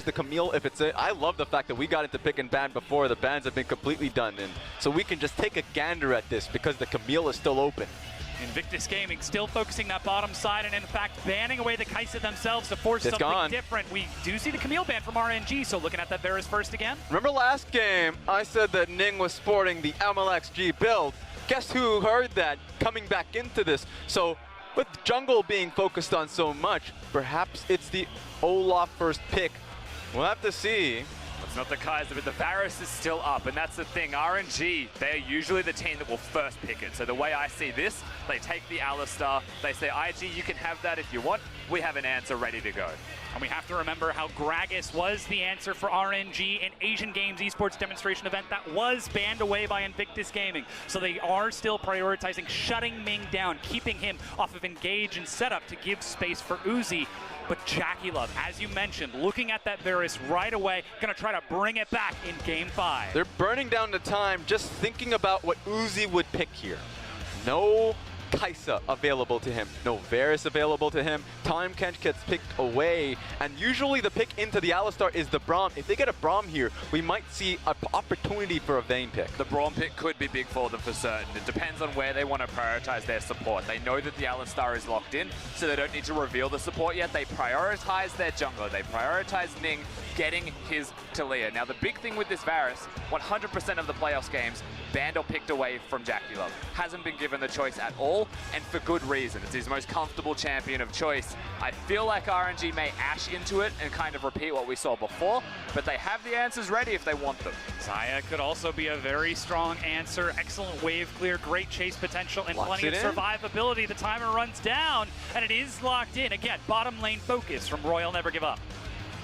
the Camille if it's it. I love the fact that we got into pick and ban before the bans have been completely done in. So we can just take a gander at this because the Camille is still open. Invictus Gaming still focusing that bottom side and in fact banning away the Kai'Sa themselves to force something different. We do see the Camille ban from RNG, so looking at that Varus first again. Remember last game, I said that Ning was sporting the MLXG build. Guess who heard that coming back into this? So with jungle being focused on so much, perhaps it's the Olaf first pick. We'll have to see. It's not the Kai'Sa, but the Varus is still up, and that's the thing. RNG, they're usually the team that will first pick it. So the way I see this, they take the Alistar, they say, IG, you can have that if you want. We have an answer ready to go. And we have to remember how Gragas was the answer for RNG in Asian Games esports demonstration event that was banned away by Invictus Gaming. So they are still prioritizing shutting Ming down, keeping him off of engage and setup to give space for Uzi. But JackeyLove, as you mentioned, looking at that Varus right away, gonna try to bring it back in Game 5. They're burning down the time just thinking about what Uzi would pick here. No Kai'Sa available to him, no Varus available to him. Tahm Kench gets picked away, and usually the pick into the Alistar is the Braum. If they get a Braum here, we might see an opportunity for a Vayne pick. The Braum pick could be big for them for certain. It depends on where they want to prioritize their support. They know that the Alistar is locked in, so they don't need to reveal the support yet. They prioritize their jungler. They prioritize Ning getting his Taliyah. Now the big thing with this Varus, 100% of the playoffs games banned or picked away from JackeyLove. Hasn't been given the choice at all, and for good reason. It's his most comfortable champion of choice. I feel like RNG may ash into it and kind of repeat what we saw before, but they have the answers ready if they want them. Xayah could also be a very strong answer. Excellent wave clear, great chase potential, and plenty of survivability. The timer runs down, and it is locked in. Again, bottom lane focus from Royal Never Give Up.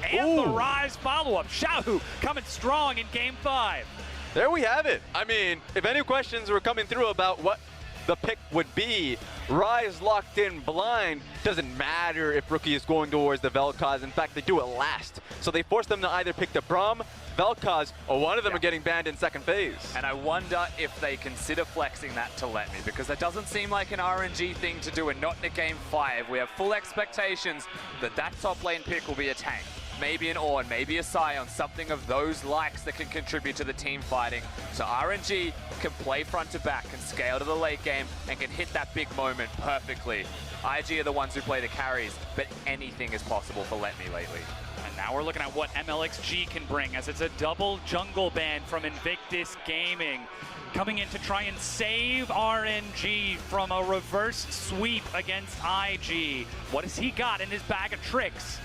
And the Ryze follow-up. Xiaohu coming strong in Game 5. There we have it. I mean, if any questions were coming through about what the pick would be, Ryze locked in blind. Doesn't matter if Rookie is going towards the Vel'Koz. In fact, they do it last. So they force them to either pick the Braum, Vel'Koz, or one of them are getting banned in second phase. And I wonder if they consider flexing that to Let Me, because that doesn't seem like an RNG thing to do, and not in a Game 5. We have full expectations that that top lane pick will be a tank. Maybe an Ornn, maybe a Sion, something of those likes that can contribute to the team fighting. So RNG can play front to back, can scale to the late game, and can hit that big moment perfectly. IG are the ones who play the carries, but anything is possible for Let Me lately. And now we're looking at what MLXG can bring, as it's a double jungle ban from Invictus Gaming. Coming in to try and save RNG from a reverse sweep against IG. What has he got in his bag of tricks?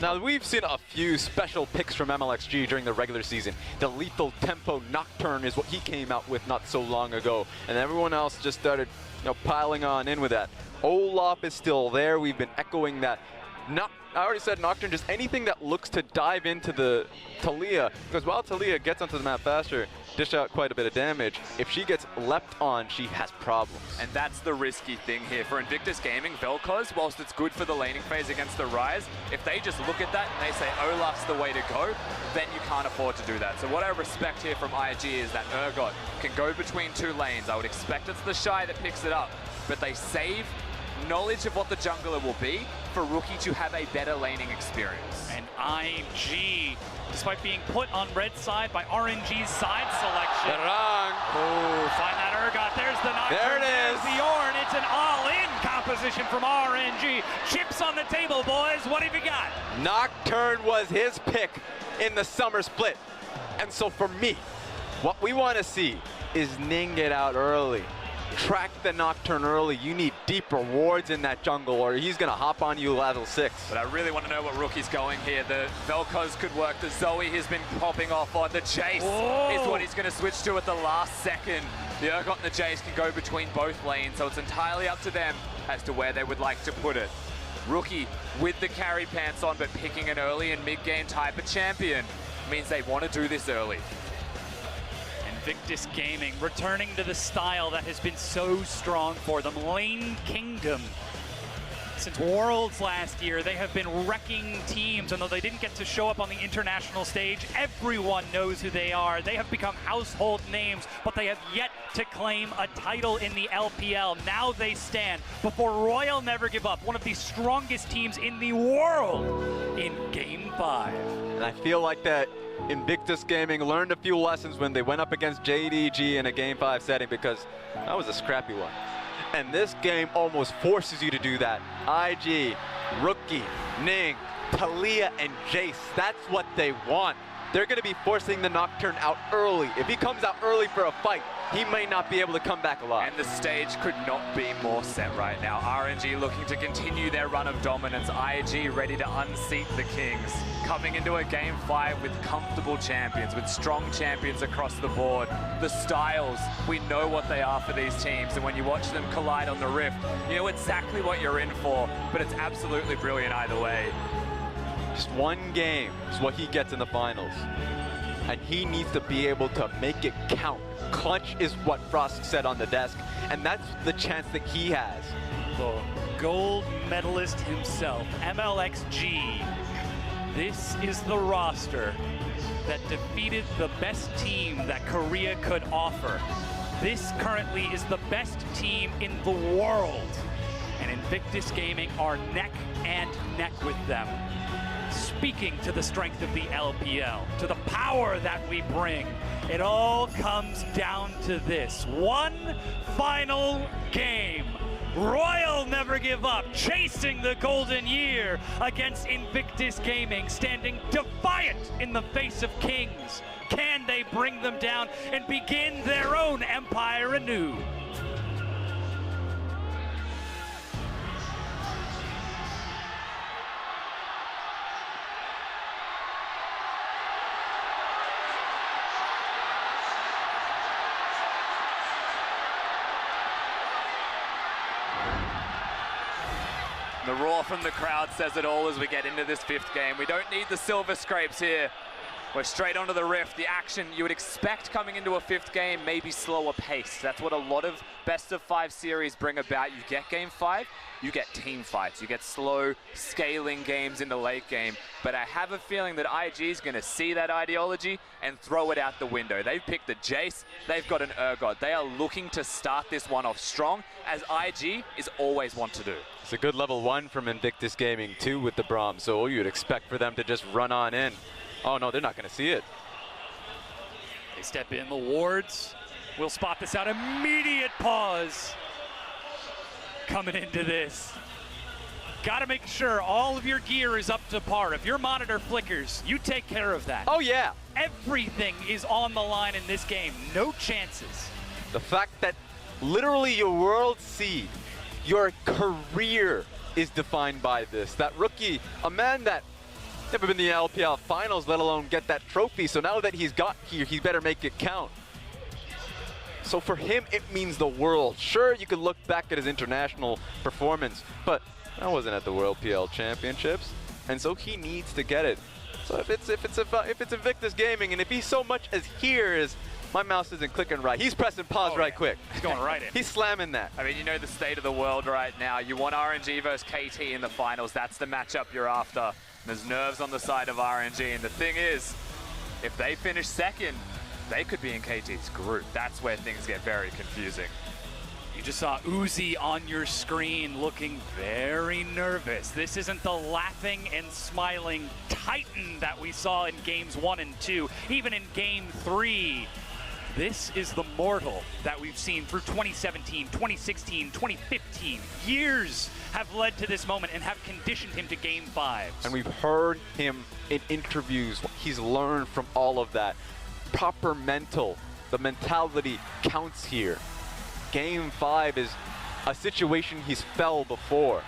Now, we've seen a few special picks from MLXG during the regular season. The Lethal Tempo Nocturne is what he came out with not so long ago, and everyone else just started, piling on in with that. Olaf is still there. We've been echoing that. I already said Nocturne, just anything that looks to dive into the Taliyah, because while Taliyah gets onto the map faster, dish out quite a bit of damage. If she gets leapt on, she has problems. And that's the risky thing here. For Invictus Gaming, Vel'Koz, whilst it's good for the laning phase against the Ryze, if they just look at that and they say Olaf's the way to go, then you can't afford to do that. So what I respect here from IG is that Urgot can go between two lanes. I would expect it's the Shy that picks it up, but they save knowledge of what the jungler will be for Rookie to have a better laning experience. And IG, despite being put on red side by RNG's side selection. Oh, find that Urgot. There's the Nocturne. There it is. There's the Ornn. It's an all-in composition from RNG. Chips on the table, boys. What have you got? Nocturne was his pick in the summer split. And so for me, what we want to see is Ning get out early. Track the Nocturne early. You need deep rewards in that jungle, or he's going to hop on you level 6. But I really want to know what Rookie's going here. The Vel'Koz could work. The Zoe has been popping off on. The Chase is what he's going to switch to at the last second. The Urgot and the Jace can go between both lanes, so it's entirely up to them as to where they would like to put it. Rookie with the carry pants on, but picking an early and mid-game type of champion means they want to do this early. Invictus Gaming returning to the style that has been so strong for them. Lane Kingdom. Since Worlds last year, they have been wrecking teams, and though they didn't get to show up on the international stage, everyone knows who they are. They have become household names, but they have yet to claim a title in the LPL. Now they stand before Royal Never Give Up, one of the strongest teams in the world, in Game 5. And I feel like that Invictus Gaming learned a few lessons when they went up against JDG in a Game 5 setting, because that was a scrappy one. And this game almost forces you to do that. IG, Rookie, Ning, Taliyah, and Jace, that's what they want. They're going to be forcing the Nocturne out early. If he comes out early for a fight, he may not be able to come back alive. And the stage could not be more set right now. RNG looking to continue their run of dominance. IG ready to unseat the Kings. Coming into a Game 5 with comfortable champions, with strong champions across the board. The styles, we know what they are for these teams. And when you watch them collide on the Rift, you know exactly what you're in for. But it's absolutely brilliant either way. Just one game is what he gets in the finals. And he needs to be able to make it count. Clutch is what Frost said on the desk, and that's the chance that he has. The gold medalist himself, MLXG. This is the roster that defeated the best team that Korea could offer. This currently is the best team in the world. And Invictus Gaming are neck and neck with them. Speaking to the strength of the LPL, to the power that we bring, it all comes down to this. One final game. Royal Never Give Up, chasing the golden year against Invictus Gaming, standing defiant in the face of Kings. Can they bring them down and begin their own empire anew? The roar from the crowd says it all as we get into this 5th game. We don't need the silver scrapes here. We're straight onto the Rift. The action you would expect coming into a 5th game, maybe slower pace. That's what a lot of best of 5 series bring about. You get Game 5, you get team fights. You get slow, scaling games in the late game. But I have a feeling that IG is going to see that ideology and throw it out the window. They've picked the Jace. They've got an Urgot. They are looking to start this one off strong, as IG is always want to do. It's a good level 1 from Invictus Gaming, too, with the Braum. So you'd expect for them to just run on in. Oh, no, they're not going to see it. They step in. The Wards will spot this out. Immediate pause coming into this. Got to make sure all of your gear is up to par. If your monitor flickers, you take care of that. Oh, yeah. Everything is on the line in this game. No chances. The fact that literally your world seed, your career is defined by this. That Rookie, a man that never been in the LPL finals, let alone get that trophy. So now that he's got here, he better make it count. So for him, it means the world. Sure, you could look back at his international performance, but that wasn't at the World PL Championships, and so he needs to get it. So if it's Invictus Gaming, and if he so much as hears, my mouse isn't clicking right, he's pressing pause right quick. He's going right in. He's slamming that. I mean, you know the state of the world right now. You want RNG versus KT in the finals. That's the matchup you're after. There's nerves on the side of RNG, and the thing is, if they finish second, they could be in KT's group. That's where things get very confusing. You just saw Uzi on your screen looking very nervous. This isn't the laughing and smiling Titan that we saw in games 1 and 2, even in game 3. This is the mortal that we've seen through 2017, 2016, 2015. Years have led to this moment and have conditioned him to game 5. And we've heard him in interviews. He's learned from all of that. Proper mental, the mentality counts here. Game 5 is a situation he's fell before.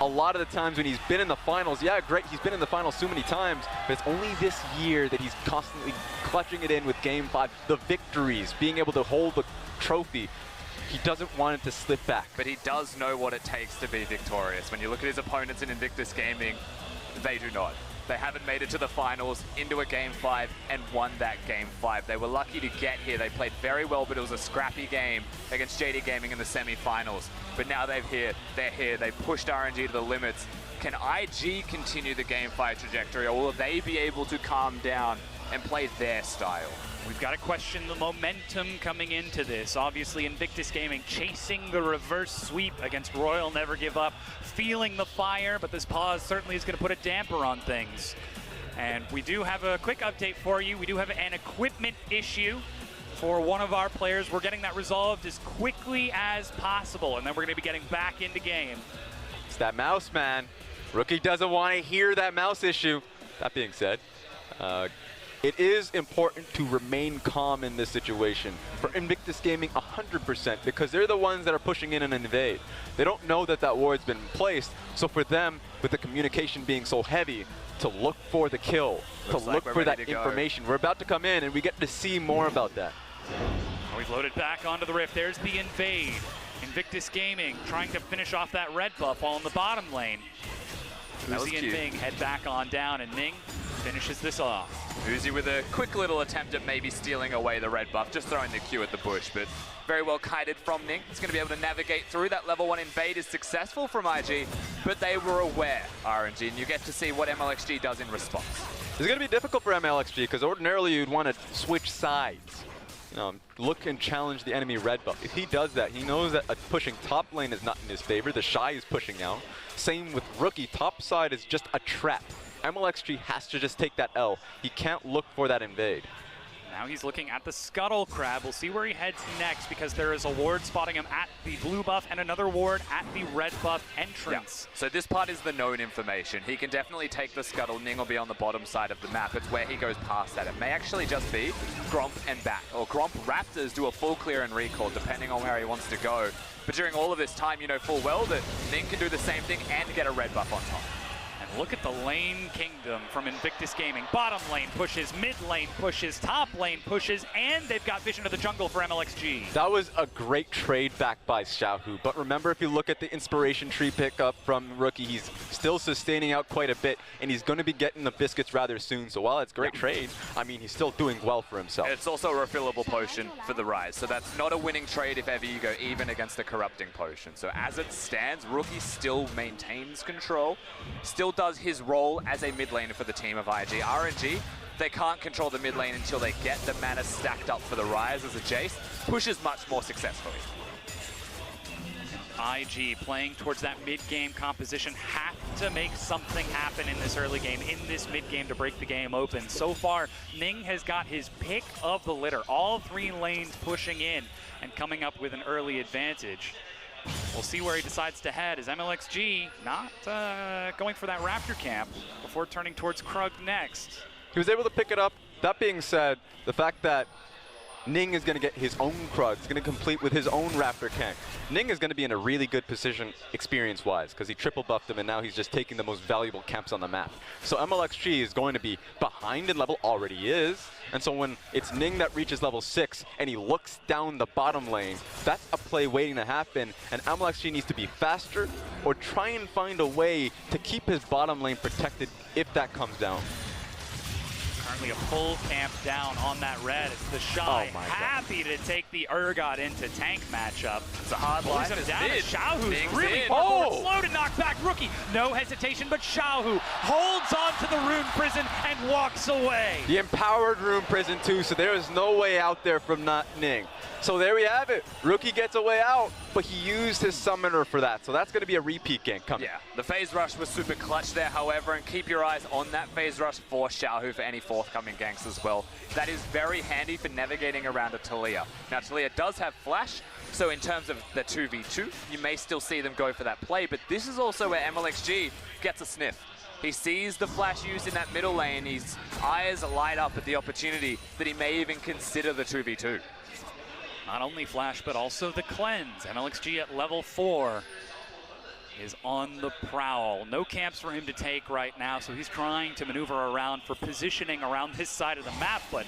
A lot of the times when he's been in the finals, yeah, great, he's been in the finals so many times, but it's only this year that he's constantly clutching it in with Game 5. The victories, being able to hold the trophy, he doesn't want it to slip back. But he does know what it takes to be victorious. When you look at his opponents in Invictus Gaming, they do not. They haven't made it to the finals, into a Game 5, and won that Game 5. They were lucky to get here. They played very well, but it was a scrappy game against JD Gaming in the semi-finals. But now they're here. They pushed RNG to the limits. Can IG continue the Game 5 trajectory, or will they be able to calm down and play their style? We've got to question the momentum coming into this. Obviously, Invictus Gaming chasing the reverse sweep against Royal Never Give Up, feeling the fire, but this pause certainly is going to put a damper on things. And we do have a quick update for you. We do have an equipment issue for one of our players. We're getting that resolved as quickly as possible, and then we're going to be getting back into game. It's that mouse, man. Rookie doesn't want to hear that mouse issue. That being said, it is important to remain calm in this situation. For Invictus Gaming, 100%, because they're the ones that are pushing in and invade. They don't know that that ward's been placed, so for them, with the communication being so heavy, to look for the kill, to look for that information. We're about to come in, and we get to see more about that. We've loaded back onto the Rift. There's the invade. Invictus Gaming trying to finish off that red buff while in the bottom lane. Uzi and Ming head back on down, and Ming finishes this off. Uzi with a quick little attempt at maybe stealing away the red buff, just throwing the Q at the bush, but very well kited from Ning. He's going to be able to navigate through. That level 1 invade is successful from IG, but they were aware, RNG, and you get to see what MLXG does in response. It's going to be difficult for MLXG, because ordinarily you'd want to switch sides. Look and challenge the enemy red buff. If he does that, he knows that pushing top lane is not in his favor. The Shy is pushing out. Same with Rookie. Top side is just a trap. MLXG has to just take that L. He can't look for that invade. Now he's looking at the Scuttle Crab. We'll see where he heads next, because there is a ward spotting him at the blue buff and another ward at the red buff entrance. Yeah. So this part is the known information. He can definitely take the Scuttle. Ning will be on the bottom side of the map. It's where he goes past that. It may actually just be Gromp and back, or Gromp Raptors do a full clear and recall, depending on where he wants to go. But during all of this time, you know full well that Ning can do the same thing and get a red buff on top. Look at the lane kingdom from Invictus Gaming. Bottom lane pushes, mid lane pushes, top lane pushes, and they've got vision of the jungle for MLXG. That was a great trade back by Xiaohu. But remember, if you look at the inspiration tree pickup from Rookie, he's still sustaining out quite a bit, and he's going to be getting the biscuits rather soon. So while it's a great trade, I mean, he's still doing well for himself. It's also a refillable potion for the Rise, so that's not a winning trade if ever you go even against a corrupting potion. So as it stands, Rookie still maintains control, still does his role as a mid laner for the team of IG. RNG, they can't control the mid lane until they get the mana stacked up for the Rise as a Jace, pushes much more successfully. IG playing towards that mid-game composition, have to make something happen in this early game, in this mid-game to break the game open. So far, Ning has got his pick of the litter, all 3 lanes pushing in and coming up with an early advantage. We'll see where he decides to head, as MLXG not going for that Raptor camp before turning towards Krug next. He was able to pick it up. That being said, the fact that Ning is going to get his own Krug, he's going to complete with his own Raptor camp. Ning is going to be in a really good position experience-wise, because he triple buffed him and now he's just taking the most valuable camps on the map. So MLXG is going to be behind in level, already is. And so when it's Ning that reaches level 6 and he looks down the bottom lane, that's a play waiting to happen, and MLXG needs to be faster or try and find a way to keep his bottom lane protected if that comes down. Currently a full camp down on that red. It's the Shy happy to take the Urgot into tank matchup. It's a hard line. Xiaohu's really slow to knock back Rookie. No hesitation, but Xiaohu holds on to the Rune Prison and walks away. The empowered Rune Prison too, so there is no way out there from not Ning. So there we have it. Rookie gets a way out, but he used his summoner for that. So that's going to be a repeat gank coming. Yeah, the phase rush was super clutch there, however, and keep your eyes on that phase rush for Xiaohu for any forthcoming ganks as well. That is very handy for navigating around a Taliyah. Now, Taliyah does have flash, so in terms of the 2v2, you may still see them go for that play, but this is also where MLXG gets a sniff. He sees the flash used in that middle lane, his eyes light up at the opportunity that he may even consider the 2v2. Not only flash, but also the cleanse. MLXG at level 4 is on the prowl. No camps for him to take right now, so he's trying to maneuver around for positioning around this side of the map, but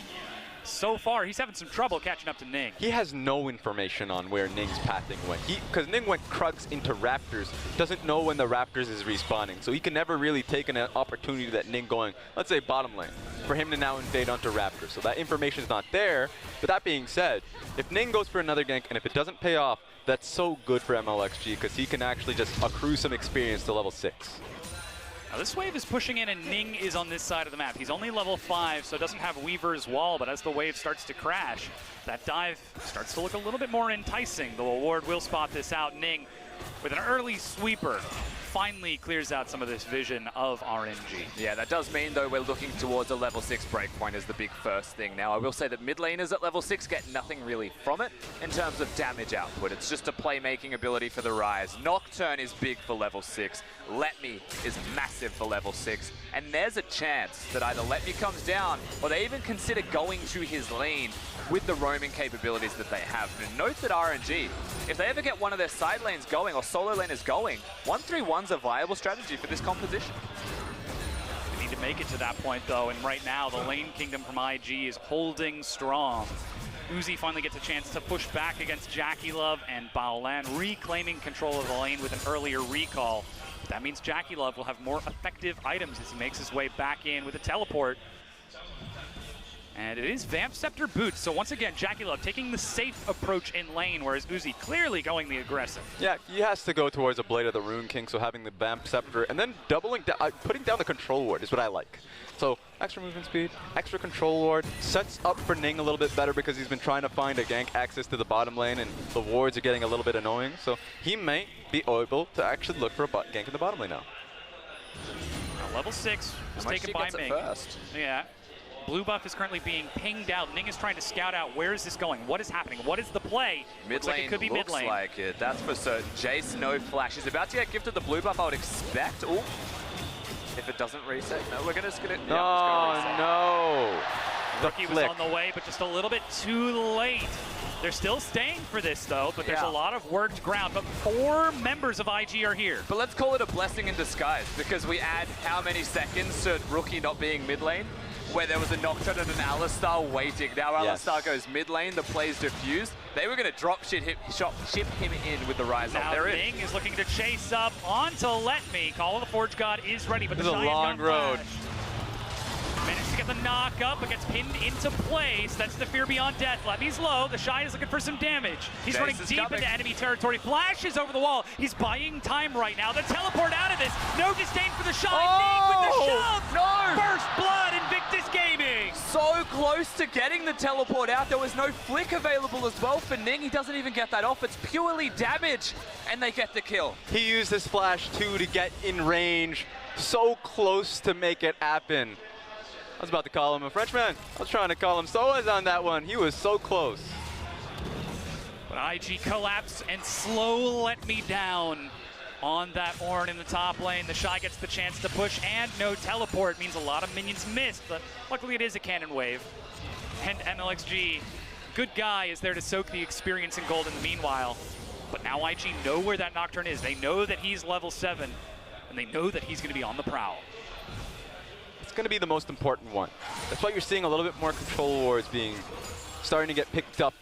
so far he's having some trouble catching up to Ning. He has no information on where Ning's pathing went. Because Ning went Krugs into Raptors, doesn't know when the Raptors is respawning, so he can never really take an opportunity that Ning going, let's say bottom lane, for him to now invade onto Raptors. So that information is not there, but that being said, if Ning goes for another gank and if it doesn't pay off, that's so good for MLXG because he can actually just accrue some experience to level 6. Now this wave is pushing in and Ning is on this side of the map. He's only level 5, so doesn't have Weaver's Wall, but as the wave starts to crash, that dive starts to look a little bit more enticing. The Ward will spot this out. Ning with an early sweeper, finally clears out some of this vision of RNG. Yeah, that does mean, though, we're looking towards a level 6 breakpoint as the big first thing. Now, I will say that mid laners at level 6 get nothing really from it in terms of damage output. It's just a playmaking ability for the Ryze. Nocturne is big for level 6. Let Me is massive for level 6. And there's a chance that either Let Me comes down or they even consider going to his lane with the roaming capabilities that they have. And note that RNG, if they ever get one of their side lanes going or solo laners going, 1-3-1's a viable strategy for this composition. They need to make it to that point, though, and right now the lane kingdom from IG is holding strong. Uzi finally gets a chance to push back against JackeyLove, and Baolan reclaiming control of the lane with an earlier recall. That means JackeyLove will have more effective items as he makes his way back in with a teleport. And it is Vamp Scepter boots. So once again, JackeyLove taking the safe approach in lane, whereas Uzi clearly going the aggressive. Yeah, he has to go towards a Blade of the Rune King, so having the Vamp Scepter and then doubling down, putting down the Control Ward is what I like. So extra movement speed, extra Control Ward, sets up for Ning a little bit better because he's been trying to find a gank access to the bottom lane and the wards are getting a little bit annoying. So he may be able to actually look for a gank in the bottom lane now. Now level 6 is taken by Ming. First. Yeah. Blue buff is currently being pinged out. Ning is trying to scout out where is this going? What is happening? What is the play? Mid Looks lane like it could be mid lane. like it. That's for certain. Jace, no flash. He's about to get gifted the blue buff, I would expect. Ooh. If it doesn't reset. No, we're going to just get it. Oh, no. Rookie was on the way, but just a little bit too late. They're still staying for this, though, but there's a lot of worked ground. But 4 members of IG are here. But let's call it a blessing in disguise, because we add how many seconds to Rookie not being mid lane, where there was a Nocturne and an Alistar waiting. Now Alistar goes mid lane, the play's diffused. They were going to drop ship him in with the Ryze. Now Ning is looking to chase up onto Let Me. Call of the Forge God is ready, but this is a long road. Managed to get the knock up, but gets pinned into place. That's the Fear Beyond Death. Levy's low. The Shy is looking for some damage. He's running deep into enemy territory. Flashes over the wall. He's buying time right now. The teleport out of this. No disdain for the Shy. Ning with the shove. No! First blood, Invictus Gaming. So close to getting the teleport out. There was no flick available as well for Ning. He doesn't even get that off. It's purely damage, and they get the kill. He used his flash too to get in range. So close to make it happen. I was about to call him a Frenchman. I was trying to call him Soaz on that one. He was so close. But IG collapse and slow Let Me down on that Ornn in the top lane. The Shy gets the chance to push and no teleport. Means a lot of minions missed, but luckily it is a cannon wave. And MLXG, good guy, is there to soak the experience in gold in the meanwhile. But now IG know where that Nocturne is. They know that he's level 7, and they know that he's going to be on the prowl. Going to be the most important one. That's why you're seeing a little bit more control wards starting to get picked up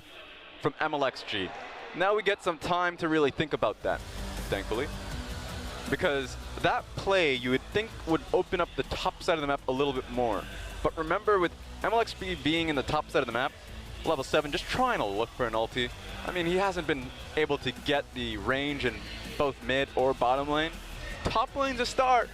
from MLXG. Now we get some time to really think about that, thankfully. Because that play you would think would open up the top side of the map a little bit more. But remember, with MLXG being in the top side of the map, level 7, just trying to look for an ulti. I mean, he hasn't been able to get the range in both mid or bottom lane. Top lane's a start.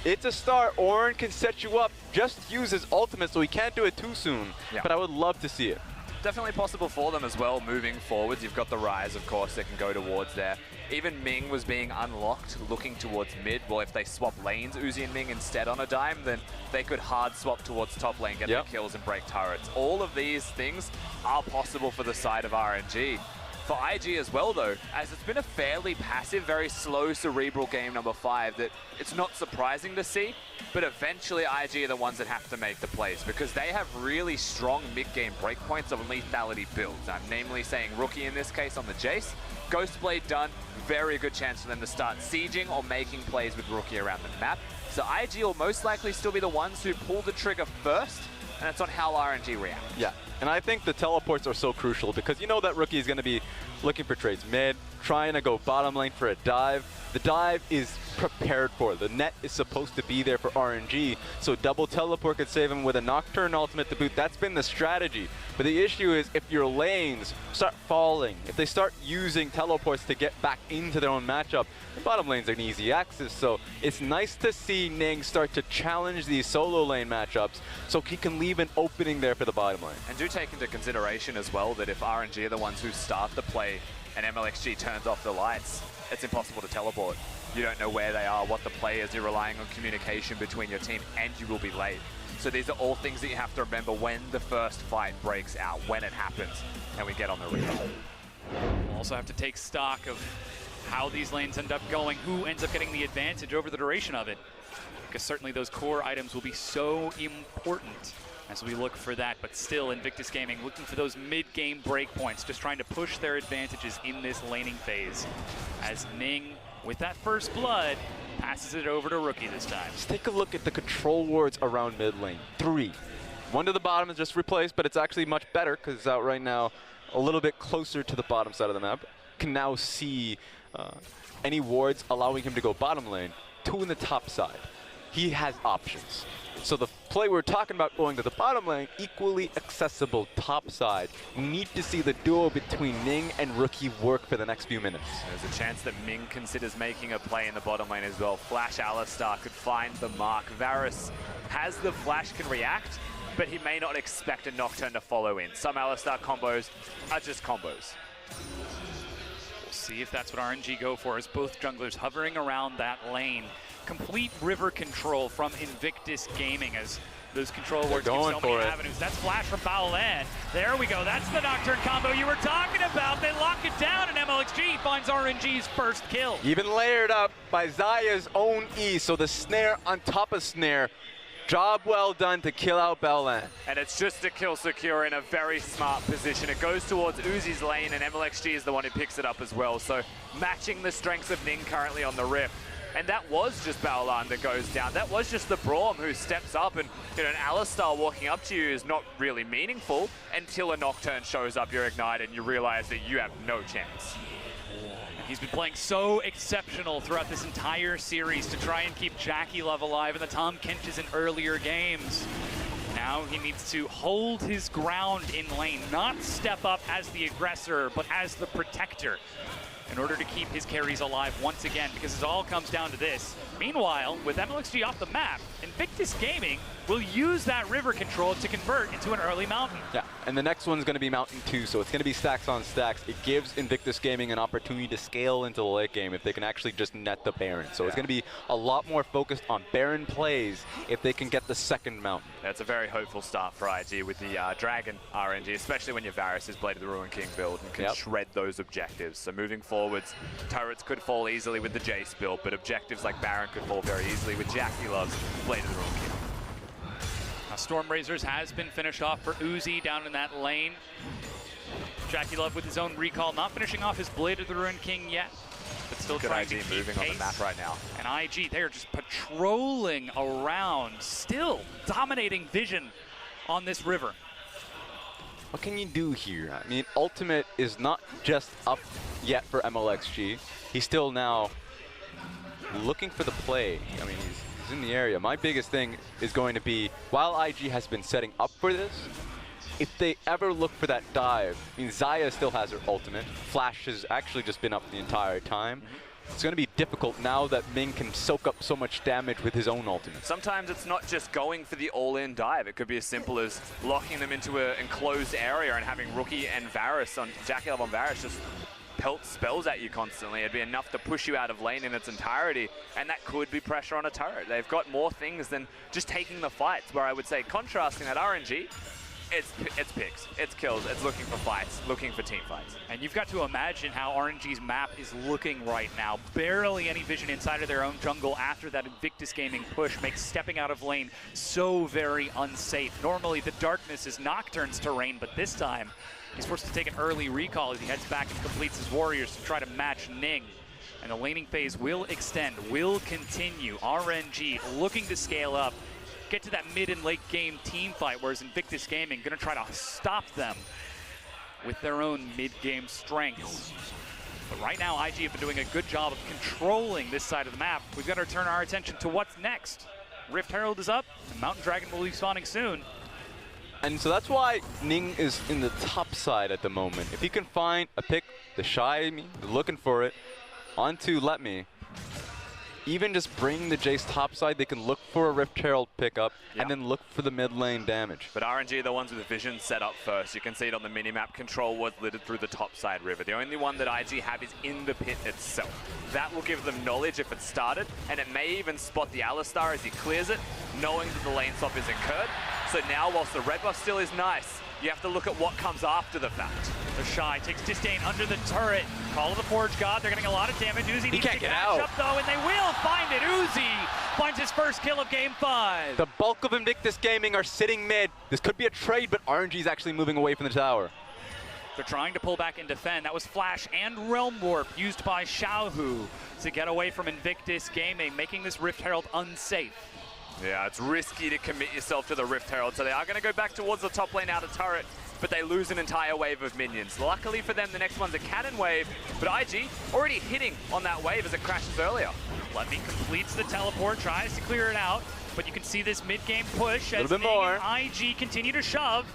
It's a start. Ornn can set you up. Just use his ultimate, so he can't do it too soon. Yeah. But I would love to see it. Definitely possible for them as well, moving forwards. You've got the Ryze, of course, that can go towards there. Even Ming was being unlocked, looking towards mid. Well, if they swap lanes, Uzi and Ming instead on a dime, then they could hard swap towards top lane, get the kills and break turrets. All of these things are possible for the side of RNG. For IG as well, though, as it's been a fairly passive, very slow, cerebral game number 5 that it's not surprising to see, but eventually IG are the ones that have to make the plays because they have really strong mid-game breakpoints of lethality builds. I'm namely saying Rookie in this case on the Jace. Ghostblade done, very good chance for them to start sieging or making plays with Rookie around the map. So IG will most likely still be the ones who pull the trigger first, and that's on how RNG react. Yeah, and I think the teleports are so crucial because you know that Rookie is going to be looking for trades mid, trying to go bottom lane for a dive. The dive is prepared for. The net is supposed to be there for RNG, so double teleport could save him with a Nocturne ultimate to boot. That's been the strategy. But the issue is if your lanes start falling, if they start using teleports to get back into their own matchup, the bottom lane's an easy access. So it's nice to see Ning start to challenge these solo lane matchups so he can leave an opening there for the bottom lane. And do take into consideration as well that if RNG are the ones who start the play and MLXG turns off the lights, it's impossible to teleport. You don't know where they are, what the play is, you're relying on communication between your team, and you will be late. So these are all things that you have to remember when the first fight breaks out, when it happens, and we get on the recall. We'll also have to take stock of how these lanes end up going, who ends up getting the advantage over the duration of it. Because certainly those core items will be so important as we look for that. But still, Invictus Gaming looking for those mid-game breakpoints, just trying to push their advantages in this laning phase. As Ning, with that first blood, passes it over to Rookie this time. Let's take a look at the control wards around mid lane. 3. One to the bottom is just replaced, but it's actually much better because it's out right now a little bit closer to the bottom side of the map. Can now see any wards allowing him to go bottom lane. 2 in the top side. He has options. So the play we're talking about going to the bottom lane, equally accessible top side. We need to see the duo between Ning and Rookie work for the next few minutes. There's a chance that Ming considers making a play in the bottom lane as well. Flash Alistar could find the mark. Varus has the flash, can react, but he may not expect a Nocturne to follow in. Some Alistar combos are just combos. We'll see if that's what RNG go for, as both junglers hovering around that lane. Complete river control from Invictus Gaming as those control wards give so many avenues. That's flash from Baolan. There we go. That's the Nocturne combo you were talking about. They lock it down, and MLXG finds RNG's first kill. Even layered up by Xayah's own E, so the snare on top of snare. Job well done to kill out Baolan. And it's just a kill secure in a very smart position. It goes towards Uzi's lane, and MLXG is the one who picks it up as well. So matching the strengths of Ning currently on the Rift. And that was just Baolan that goes down. That was just the Braum who steps up, and an Alistar walking up to you is not really meaningful until a Nocturne shows up, you're ignited, and you realize that you have no chance. He's been playing so exceptional throughout this entire series to try and keep JackeyLove alive in the Tahm Kenches in earlier games. Now he needs to hold his ground in lane, not step up as the aggressor, but as the protector, in order to keep his carries alive once again, because it all comes down to this. Meanwhile, with MLXG off the map, Invictus Gaming will use that river control to convert into an early mountain. Yeah, and the next one's going to be Mountain 2, so it's going to be stacks on stacks. It gives Invictus Gaming an opportunity to scale into the late game if they can actually just net the Baron. So it's going to be a lot more focused on Baron plays if they can get the second Mountain. That's a very hopeful start for IG with the Dragon RNG, especially when your Varus is Blade of the Ruined King build and can shred those objectives. So moving forwards, turrets could fall easily with the Jace build, but objectives like Baron could fall very easily with JackeyLove's Blade of the Ruined King. Now, Stormrazors has been finished off for Uzi down in that lane. JackeyLove with his own recall, not finishing off his Blade of the Ruined King yet, but still Good trying IG to keep moving pace. on the map right now. And IG, they're just patrolling around, still dominating vision on this river. What can you do here? I mean, Ultimate is not just up yet for MLXG. He's still now looking for the play. I mean, he's in the area. My biggest thing is going to be, while IG has been setting up for this, if they ever look for that dive, I mean, Xayah still has her ultimate. Flash has actually just been up the entire time. It's going to be difficult now that Ming can soak up so much damage with his own ultimate. Sometimes it's not just going for the all-in dive. It could be as simple as locking them into an enclosed area and having Rookie and Varus on JackeyLove on Varus just pelt spells at you constantly. It'd be enough to push you out of lane in its entirety, and that could be pressure on a turret. They've got more things than just taking the fights, where I would say contrasting that RNG, it's picks, it's kills, it's looking for fights, looking for team fights. And you've got to imagine how RNG's map is looking right now. Barely any vision inside of their own jungle after that Invictus Gaming push makes stepping out of lane so very unsafe. Normally the darkness is Nocturne's terrain, but this time he's forced to take an early recall as he heads back and completes his warriors to try to match Ning. And the laning phase will extend, will continue. RNG looking to scale up, get to that mid and late game team fight, whereas Invictus Gaming gonna try to stop them with their own mid-game strengths. But right now, IG have been doing a good job of controlling this side of the map. We've got to turn our attention to what's next. Rift Herald is up, and Mountain Dragon will be spawning soon. And so that's why Ning is in the top side at the moment. If he can find a pick, the Shy, they're looking for it, onto Let Me. even just bringing the Jace topside, they can look for a Rift Herald pickup Yeah. and then look for the mid lane damage. But RNG are the ones with vision set up first. You can see it on the minimap. Control was littered through the topside river. The only one that IG have is in the pit itself. That will give them knowledge if it started, and it may even spot the Alistar as he clears it, knowing that the lane swap is incurred. So now, whilst the red buff still is nice, you have to look at what comes after the fact. The Shy takes Disdain under the turret. Call of the Forge God. They're getting a lot of damage. Uzi needs can't to get catch out. up, though, and they will find it. Uzi finds his first kill of Game 5. The bulk of Invictus Gaming are sitting mid. This could be a trade, but RNG is actually moving away from the tower. They're trying to pull back and defend. That was Flash and Realm Warp used by Xiaohu to get away from Invictus Gaming, making this Rift Herald unsafe. Yeah, it's risky to commit yourself to the Rift Herald, so they are going to go back towards the top lane out of turret, but they lose an entire wave of minions. Luckily for them, the next one's a cannon wave, but IG already hitting on that wave as it crashes earlier. Lemmy completes the teleport, tries to clear it out, but you can see this mid-game push as bit Ning more. and IG continue to shove.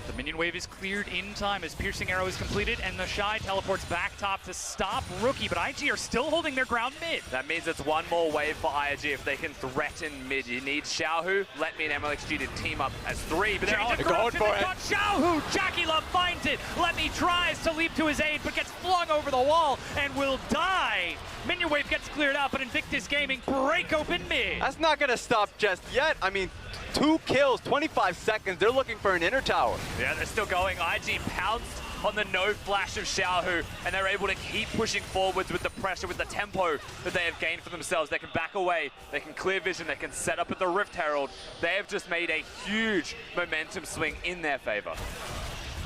The minion wave is cleared in time as Piercing Arrow is completed, and the Shy teleports back top to stop Rookie, but IG are still holding their ground mid. That means it's one more wave for IG if they can threaten mid. You need Xiaohu, Let Me, and MLXG to team up as three, but they're all Change of going corruption, for they it. got Xiaohu. Jackie Love finds it. Let Me tries to leap to his aid, but gets flung over the wall and will die. Minion wave gets cleared out, but Invictus Gaming break open mid. That's not going to stop just yet. I mean, 2 kills, 25 seconds. They're looking for an inner tower. Yeah, they're still going. IG pounced on the no flash of Xiaohu, and they're able to keep pushing forwards with the pressure, with the tempo that they have gained for themselves. They can back away, they can clear vision, they can set up at the Rift Herald. They have just made a huge momentum swing in their favor.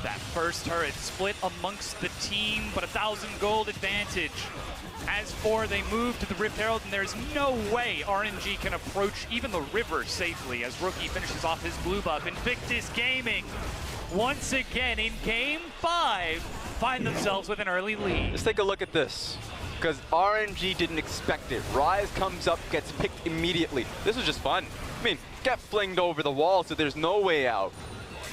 That first turret split amongst the team, but 1,000 gold advantage. As for they move to the Rift Herald, and there's no way RNG can approach even the river safely as Rookie finishes off his blue buff. Invictus Gaming, once again in Game 5, find themselves with an early lead. Let's take a look at this, because RNG didn't expect it. Ryze comes up, gets picked immediately. This was just fun. I mean, get flinged over the wall, so there's no way out.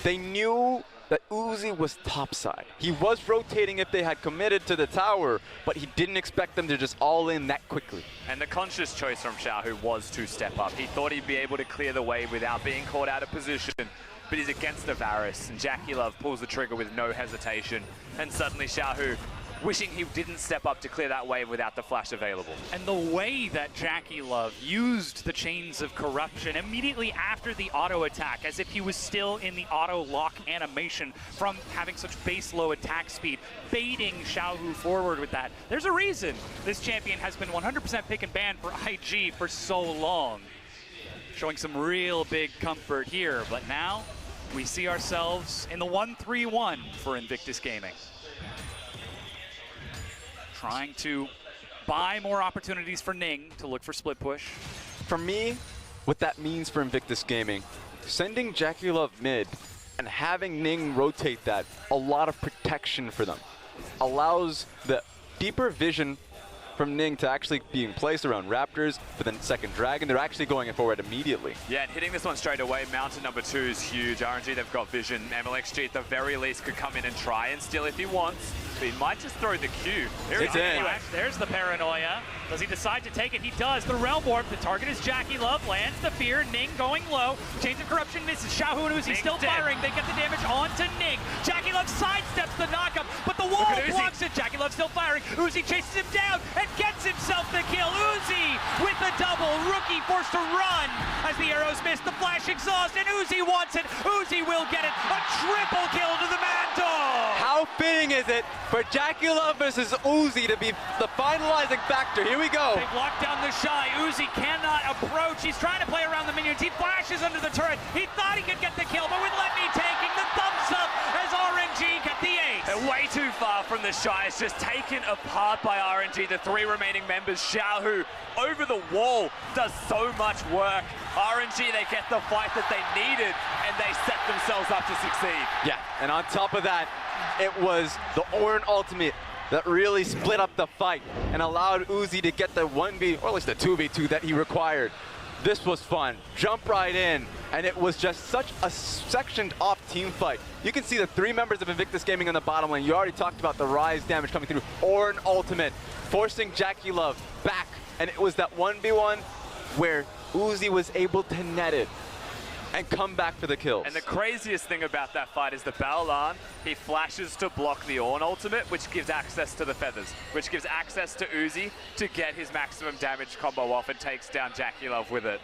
They knew that Uzi was topside. He was rotating if they had committed to the tower, but he didn't expect them to just all in that quickly. And the conscious choice from Xiaohu was to step up. He thought he'd be able to clear the wave without being caught out of position, but he's against the Varus, and Jackie Love pulls the trigger with no hesitation, and suddenly Xiaohu wishing he didn't step up to clear that wave without the flash available. And the way that Jackie Love used the Chains of Corruption immediately after the auto attack, as if he was still in the auto lock animation from having such base low attack speed, baiting Xiaohu forward with that. There's a reason this champion has been 100% pick and ban for IG for so long. Showing some real big comfort here, but now we see ourselves in the 1-3-1 for Invictus Gaming. Trying to buy more opportunities for Ning to look for split push. For me, what that means for Invictus Gaming, sending Jackie Love mid and having Ning rotate that, a lot of protection for them. Allows the deeper vision from Ning to actually be in place around Raptors, but then second Dragon, they're actually going forward immediately. Yeah, and hitting this one straight away, Mountain number 2 is huge. RNG, they've got vision. MLXG at the very least could come in and try and steal if he wants, but he might just throw the Q. It's in. There's the paranoia. Does he decide to take it? He does. The Realm Warp, the target is Jackie Love, lands the fear. Ning going low. Chains of Corruption misses. Xiaohu and Uzi still firing. They get the damage onto Ning. Jackie Love sidesteps the knockup, but the wall blocks it. Jackie Love still firing. Uzi chases him down and gets himself the kill. Uzi with the double. Rookie forced to run as the arrows miss. The flash exhaust, and Uzi wants it. Uzi will get it. A triple kill to the Mantle. How fitting is it for Jackie Love versus Uzi to be the finalizing factor? Here we go. They've locked down the Shy. Uzi cannot approach. He's trying to play around the minions. He flashes under the turret. He thought he could get the kill, but with Let Me taking the thumbs up as RNG get the ace. They're way too far from the Shy. It's just taken apart by RNG. The 3 remaining members, Xiaohu over the wall, does so much work. RNG, they get the fight that they needed, and they set themselves up to succeed. Yeah, and on top of that, it was the Ornn ultimate that really split up the fight and allowed Uzi to get the 1v, or at least the 2v2 that he required. This was fun. Jump right in, and it was just such a sectioned off team fight. You can see the 3 members of Invictus Gaming on the bottom lane. You already talked about the Rise damage coming through, or an ultimate, forcing JackeyLove back, and it was that 1v1 where Uzi was able to net it and come back for the kills. And the craziest thing about that fight is the Baolan, he flashes to block the Ornn ultimate, which gives access to the Feathers, which gives access to Uzi to get his maximum damage combo off and takes down JackeyLove with it.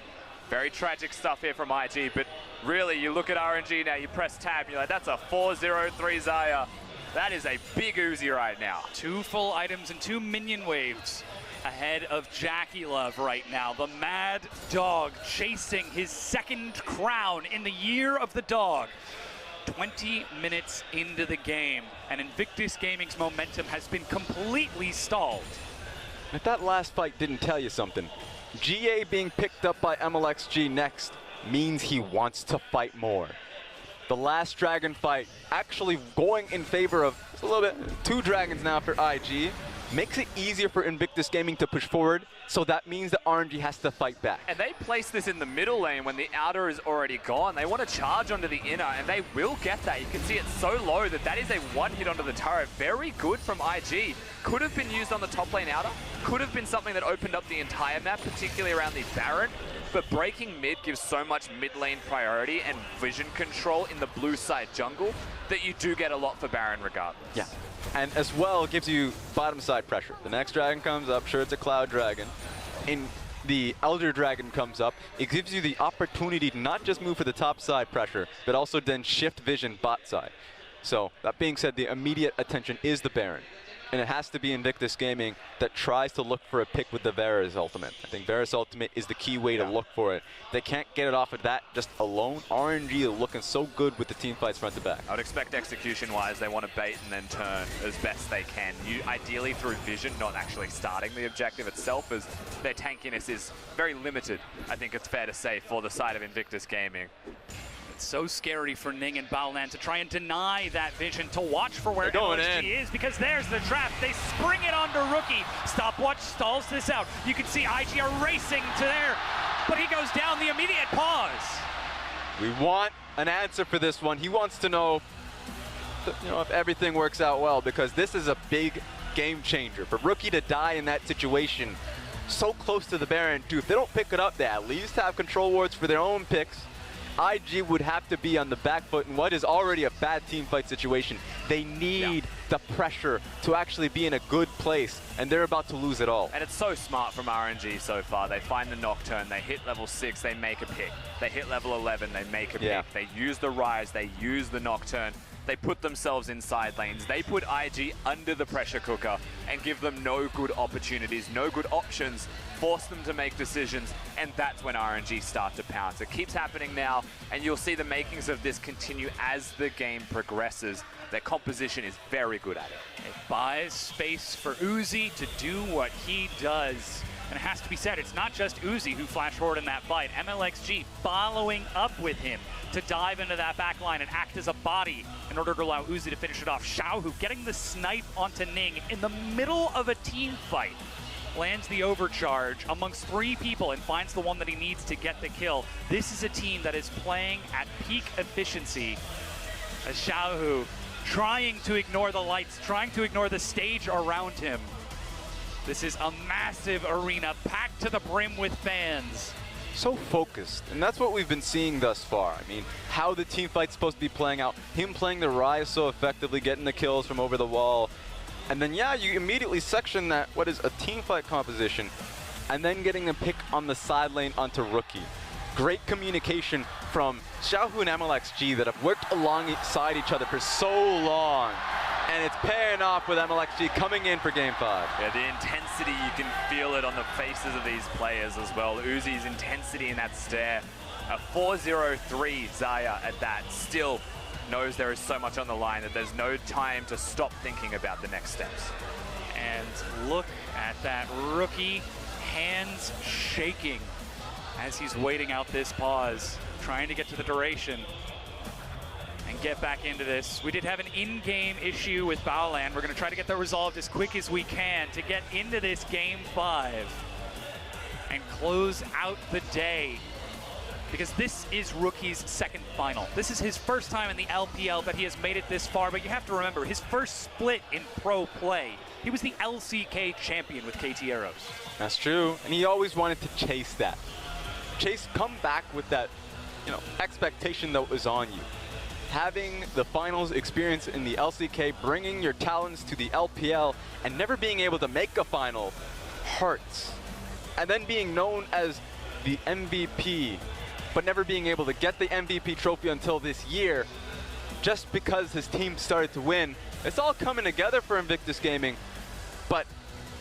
Very tragic stuff here from IG, but really, you look at RNG now, you press tab, and you're like, that's a 4-0-3 Xayah. That is a big Uzi right now. 2 full items and 2 minion waves ahead of JackeyLove right now. The Mad Dog chasing his 2nd crown in the year of the dog. 20 minutes into the game, and Invictus Gaming's momentum has been completely stalled. If that last fight didn't tell you something, GA being picked up by MLXG next means he wants to fight more. The last dragon fight actually going in favor of a little bit 2 dragons now for IG. Makes it easier for Invictus Gaming to push forward, so that means that RNG has to fight back. And they place this in the middle lane when the outer is already gone. They want to charge onto the inner, and they will get that. You can see it's so low that that is a 1 hit onto the turret. Very good from IG. Could have been used on the top lane outer. Could have been something that opened up the entire map, particularly around the Baron. But breaking mid gives so much mid lane priority and vision control in the blue side jungle that you do get a lot for Baron regardless. Yeah. And as well, it gives you bottom side pressure. The next dragon comes up, sure it's a Cloud Dragon. The Elder Dragon comes up, it gives you the opportunity to not just move for the top side pressure, but also then shift vision bot side. So that being said, the immediate attention is the Baron. And it has to be Invictus Gaming that tries to look for a pick with the Varus ultimate. I think Varus ultimate is the key way to look for it. They can't get it off of that just alone. RNG is looking so good with the team fights front to back. I would expect execution-wise, they want to bait and then turn as best they can. Ideally through vision, not actually starting the objective itself, as their tankiness is very limited, I think it's fair to say, for the side of Invictus Gaming. It's so scary for Ning and Baolan to try and deny that vision, to watch for where MLXG is, because there's the trap. They spring it onto Rookie. Stopwatch stalls this out. You can see IG are racing to there, but he goes down. The immediate pause. We want an answer for this one. He wants to know, if everything works out well, because this is a big game changer. For Rookie to die in that situation, so close to the Baron too. If they don't pick it up, they at least have control wards for their own picks. IG would have to be on the back foot in what is already a bad team fight situation. They need the pressure to actually be in a good place, and they're about to lose it all. And it's so smart from RNG so far. They find the Nocturne, they hit level 6, they make a pick. They hit level 11, they make a pick. They use the Rise, they use the Nocturne. They put themselves in side lanes. They put IG under the pressure cooker and give them no good opportunities, no good options, force them to make decisions, and that's when RNG start to pounce. It keeps happening now, and you'll see the makings of this continue as the game progresses. Their composition is very good at it. It buys space for Uzi to do what he does. And it has to be said, it's not just Uzi who flashed forward in that fight. MLXG following up with him to dive into that back line and act as a body in order to allow Uzi to finish it off. Xiaohu getting the snipe onto Ning in the middle of a team fight. Lands the overcharge amongst 3 people and finds the one that he needs to get the kill. This is a team that is playing at peak efficiency. As Xiaohu trying to ignore the lights, trying to ignore the stage around him. This is a massive arena packed to the brim with fans. So focused, and that's what we've been seeing thus far. I mean, how the team fight's supposed to be playing out, him playing the Rise so effectively, getting the kills from over the wall, and then you immediately section that, what is a team fight composition, and then getting the pick on the side lane onto Rookie. Great communication from Xiaohu and MLXG that have worked alongside each other for so long. And it's paying off with MLXG coming in for Game 5. Yeah, the intensity, you can feel it on the faces of these players as well. Uzi's intensity in that stare. A 4-0-3 Xayah at that still knows there is so much on the line that there's no time to stop thinking about the next steps. And look at that Rookie, hands shaking as he's waiting out this pause, trying to get to the duration and get back into this. We did have an in-game issue with Baolan. We're going to try to get that resolved as quick as we can to get into this Game 5. and close out the day. Because this is Rookie's second final. This is his first time in the LPL that he has made it this far, but you have to remember, his first split in pro play, he was the LCK champion with KT Arrows. That's true, and he always wanted to chase that. Come back with that, expectation that was on you. Having the finals experience in the LCK, bringing your talents to the LPL, and never being able to make a final hurts. And then being known as the MVP, but never being able to get the MVP trophy until this year, just because his team started to win. It's all coming together for Invictus Gaming, but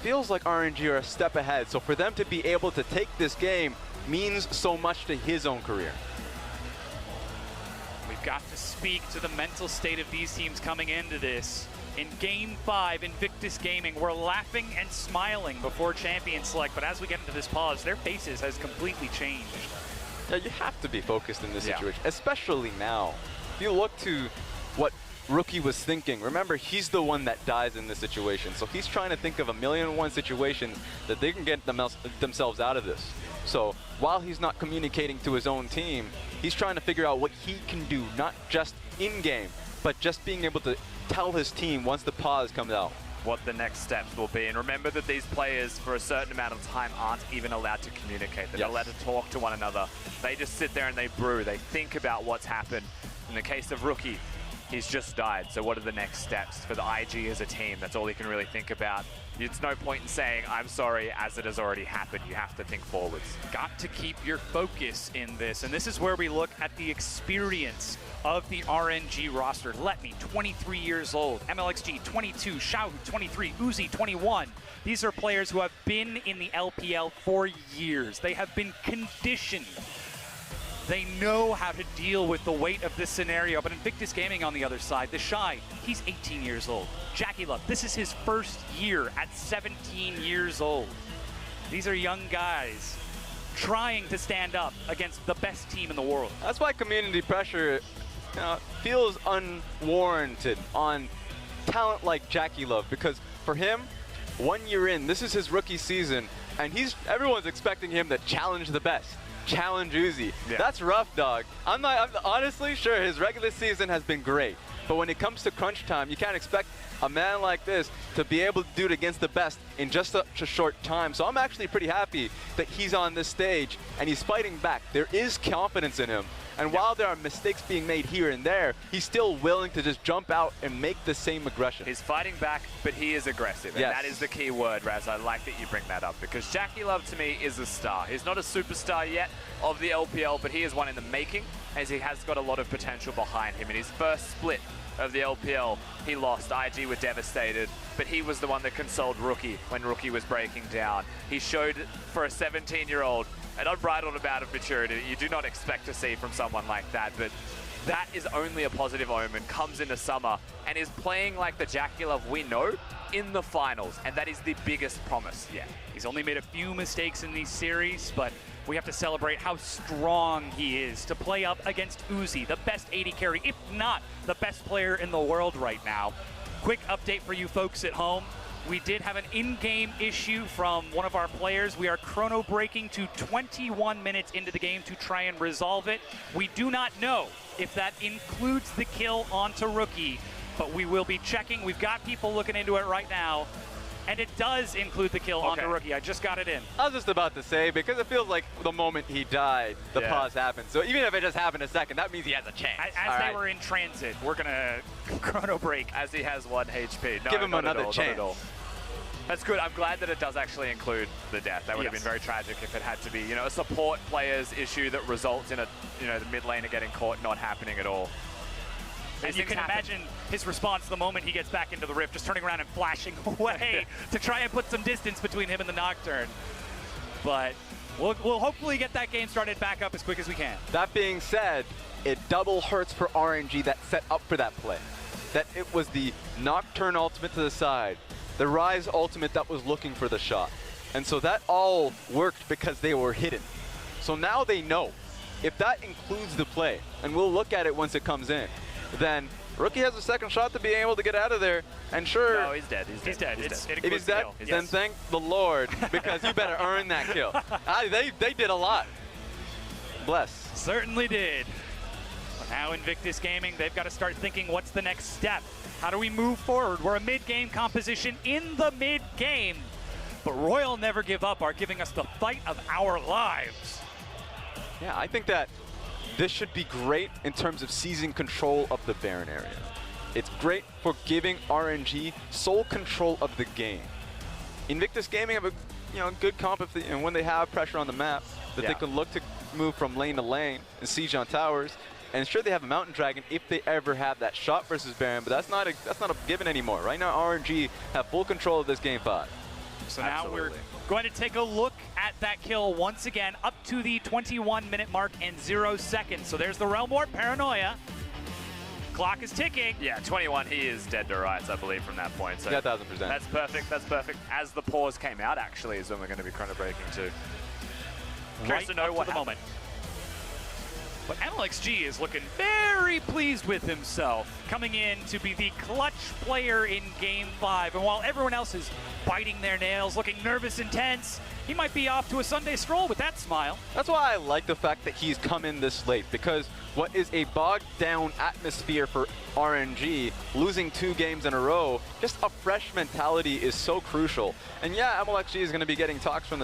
feels like RNG are a step ahead. So for them to be able to take this game means so much to his own career. We've got to speak to the mental state of these teams coming into this. In Game 5, Invictus Gaming, we're laughing and smiling before Champion Select, but as we get into this pause, their faces has completely changed. Yeah, you have to be focused in this situation, especially now. If you look to what Rookie was thinking, remember, he's the one that dies in this situation. So he's trying to think of 1,000,001 situations that they can get themselves out of this. So while he's not communicating to his own team, he's trying to figure out what he can do, not just in-game, but just being able to tell his team once the pause comes out what the next steps will be. And remember that these players, for a certain amount of time, aren't even allowed to communicate. They're not allowed to talk to one another. They just sit there and they brew. They think about what's happened. In the case of Rookie, he's just died. So what are the next steps for the IG as a team? That's all he can really think about. It's no point in saying, I'm sorry, as it has already happened. You have to think forwards. Got to keep your focus in this. And this is where we look at the experience of the RNG roster. Letme, 23 years old. MLXG, 22. Xiaohu, 23. Uzi, 21. These are players who have been in the LPL for years. They have been conditioned. They know how to deal with the weight of this scenario. But Invictus Gaming on the other side, the Shy, he's 18 years old. JackeyLove, this is his first year at 17 years old. These are young guys trying to stand up against the best team in the world. That's why community pressure feels unwarranted on talent like JackeyLove, because for him, 1 year in, this is his rookie season, and everyone's expecting him to challenge the best. Challenge Uzi. Yeah. That's rough, dog. I'm honestly sure his regular season has been great, but when it comes to crunch time, you can't expect a man like this to be able to do it against the best in just such a short time. So I'm actually pretty happy that he's on this stage and he's fighting back. There is confidence in him. And while there are mistakes being made here and there, he's still willing to just jump out and make the same aggression. He's fighting back, but he is aggressive. And that is the key word, Raz. I like that you bring that up, because JackeyLove to me is a star. He's not a superstar yet of the LPL, but he is one in the making, as he has got a lot of potential behind him. In his first split of the LPL, he lost. IG were devastated, but he was the one that consoled Rookie when Rookie was breaking down. He showed, for a 17-year-old, an unbridled amount of maturity that you do not expect to see from someone like that, but that is only a positive omen. Comes into summer and is playing like the JackeyLove we know in the finals, and that is the biggest promise yet. He's only made a few mistakes in these series, but we have to celebrate how strong he is to play up against Uzi, the best AD carry, if not the best player in the world right now. Quick update for you folks at home. We did have an in-game issue from one of our players. We are chrono breaking to 21 minutes into the game to try and resolve it. We do not know if that includes the kill onto Rookie, but we will be checking. We've got people looking into it right now, and it does include the kill onto Rookie. I just got it in. I was just about to say, because it feels like the moment he died, the pause happened. So even if it just happened a second, that means he has a chance. As they were in transit, we're going to chrono break. As he has 1 HP. No, give him another chance. That's good. I'm glad that it does actually include the death. That would have been very tragic if it had to be, a support player's issue that results in the mid laner getting caught, not happening at all. And you can imagine his response the moment he gets back into the rift, just turning around and flashing away to try and put some distance between him and the Nocturne. But we'll hopefully get that game started back up as quick as we can. That being said, it double hurts for RNG that set up for that play. That it was the Nocturne ultimate to the side, the Rise ultimate that was looking for the shot. And so that all worked because they were hidden. So now they know if that includes the play, and we'll look at it once it comes in, then Rookie has a second shot to be able to get out of there. And sure, No, he's dead. He's dead. if he's dead, then thank the Lord, because you better earn that kill. They did a lot. Bless. Certainly did. But now Invictus Gaming, they've got to start thinking, what's the next step? How do we move forward? We're a mid-game composition in the mid-game. But Royal Never Give Up are giving us the fight of our lives. Yeah, I think that this should be great in terms of seizing control of the Baron area. It's great for giving RNG sole control of the game. Invictus Gaming have a good comp if and when they have pressure on the map that they can look to move from lane to lane and siege on towers. And sure, they have a Mountain Dragon if they ever have that shot versus Baron, but that's not a given anymore. Right now, RNG have full control of this game 5. So now we're going to take a look at that kill once again, up to the 21-minute mark and 0 seconds. So there's the Realm Warp Paranoia. Clock is ticking. Yeah, 21, he is dead to rights, I believe, from that point. So yeah, 1000%. That's perfect, that's perfect. As the pause came out, actually, is when we're going to be chrono breaking too. Curious to know what happened. But MLXG is looking very pleased with himself, coming in to be the clutch player in Game 5. And while everyone else is biting their nails, looking nervous and tense, he might be off to a Sunday stroll with that smile. That's why I like the fact that he's come in this late, because what is a bogged down atmosphere for RNG, losing 2 games in a row, just a fresh mentality is so crucial. And yeah, MLXG is going to be getting talks from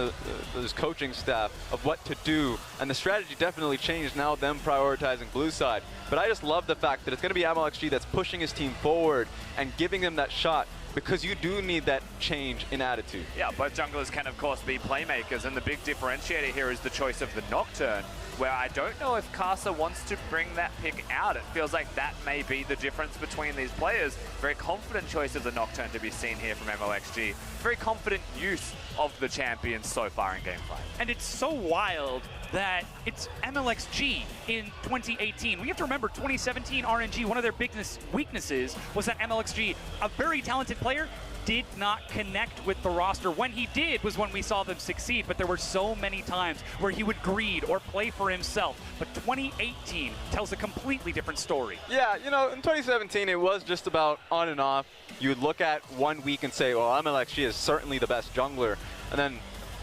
this coaching staff of what to do, and the strategy definitely changed now, them prioritizing blue side. But I just love the fact that it's going to be MLXG that's pushing his team forward and giving them that shot, because you do need that change in attitude. Yeah, both junglers can, of course, be playmakers, and the big differentiator here is the choice of the Nocturne, where I don't know if Karsa wants to bring that pick out. It feels like that may be the difference between these players. Very confident choice of the Nocturne to be seen here from MLXG. Very confident use of the champions so far in Game 5. And it's so wild that it's MLXG in 2018. We have to remember 2017 RNG, one of their biggest weaknesses was that MLXG, a very talented player, did not connect with the roster. When he did was when we saw them succeed, but there were so many times where he would greed or play for himself. But 2018 tells a completely different story. Yeah, in 2017 it was just about on and off. You would look at 1 week and say, well, MLXG is certainly the best jungler, and then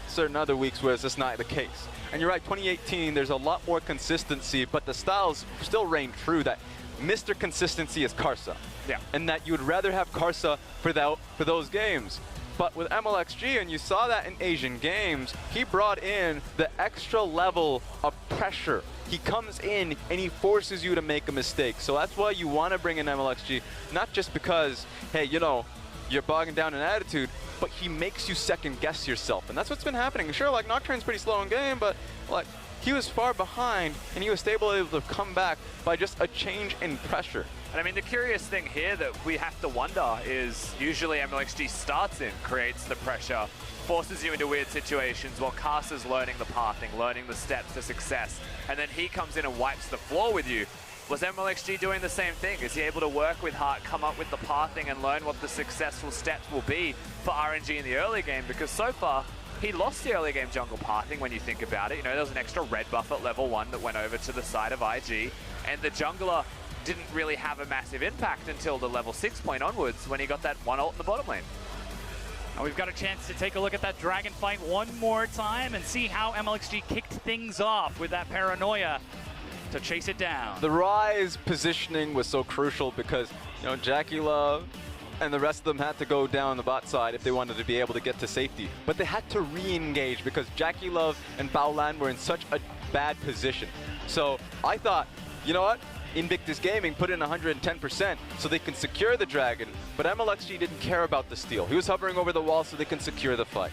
certain other weeks where it's just not the case. And you're right, 2018, there's a lot more consistency, but the styles still reign true that Mr. Consistency is Karsa. Yeah. And that you would rather have Karsa for those games. But with MLXG, and you saw that in Asian games, he brought in the extra level of pressure. He comes in and he forces you to make a mistake. So that's why you want to bring in MLXG, not just because, hey, you're bogging down in attitude, but he makes you second guess yourself. And that's what's been happening. Sure, like Nocturne's pretty slow in game, but like he was far behind and he was able to come back by just a change in pressure. And I mean, the curious thing here that we have to wonder is usually MLXG starts in, creates the pressure, forces you into weird situations while Karsa's learning the pathing, learning the steps to success, and then he comes in and wipes the floor with you. Was MLXG doing the same thing? Is he able to work with Heart, come up with the pathing and learn what the successful steps will be for RNG in the early game? Because so far, he lost the early game jungle pathing when you think about it. There was an extra red buff at level 1 that went over to the side of IG, and the jungler didn't really have a massive impact until the level 6 point onwards when he got that 1 ult in the bottom lane. Now we've got a chance to take a look at that dragon fight one more time and see how MLXG kicked things off with that Paranoia to chase it down. The Ryze positioning was so crucial because, JackeyLove and the rest of them had to go down the bot side if they wanted to be able to get to safety. But they had to re-engage because JackeyLove and Baolan were in such a bad position. So I thought, you know what? Invictus Gaming put in 110% so they can secure the dragon, but MLXG didn't care about the steal. He was hovering over the wall so they can secure the fight.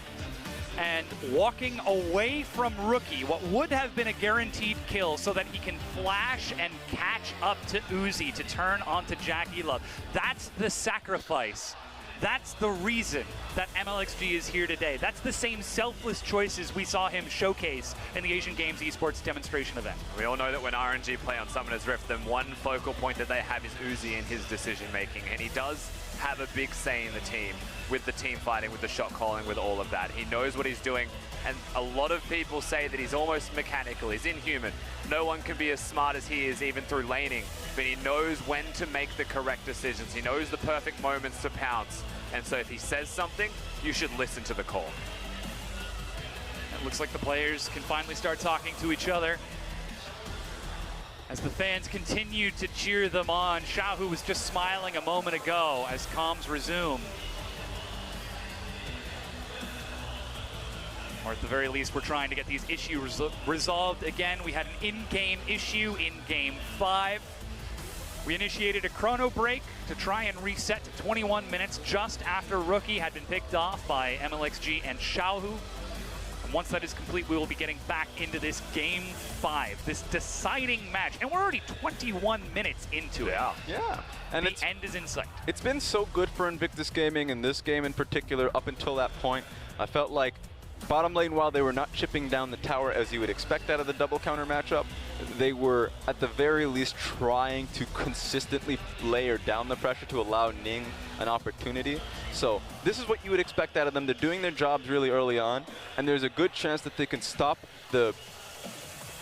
And walking away from Rookie, what would have been a guaranteed kill so that he can flash and catch up to Uzi to turn onto JackeyLove. That's the sacrifice. That's the reason that MLXG is here today. That's the same selfless choices we saw him showcase in the Asian Games esports demonstration event. We all know that when RNG play on Summoner's Rift, then one focal point that they have is Uzi in his decision making, and he does have a big say in the team, with the team fighting, with the shot calling, with all of that. He knows what he's doing, and a lot of people say that he's almost mechanical, he's inhuman. No one can be as smart as he is, even through laning, but he knows when to make the correct decisions. He knows the perfect moments to pounce. And so if he says something, you should listen to the call. It looks like the players can finally start talking to each other as the fans continue to cheer them on. Xiaohu was just smiling a moment ago as comms resume. Or at the very least, we're trying to get these issues resolved again. We had an in-game issue in Game 5. We initiated a chrono break to try and reset to 21 minutes just after Rookie had been picked off by MLXG and Xiaohu. And once that is complete, we will be getting back into this Game 5, this deciding match. And we're already 21 minutes into it. Yeah. And the end is in sight. It's been so good for Invictus Gaming in this game in particular up until that point. I felt like bottom lane, while they were not chipping down the tower as you would expect out of the double counter matchup, they were at the very least trying to consistently layer down the pressure to allow Ning an opportunity. So this is what you would expect out of them. They're doing their jobs really early on, and there's a good chance that they can stop the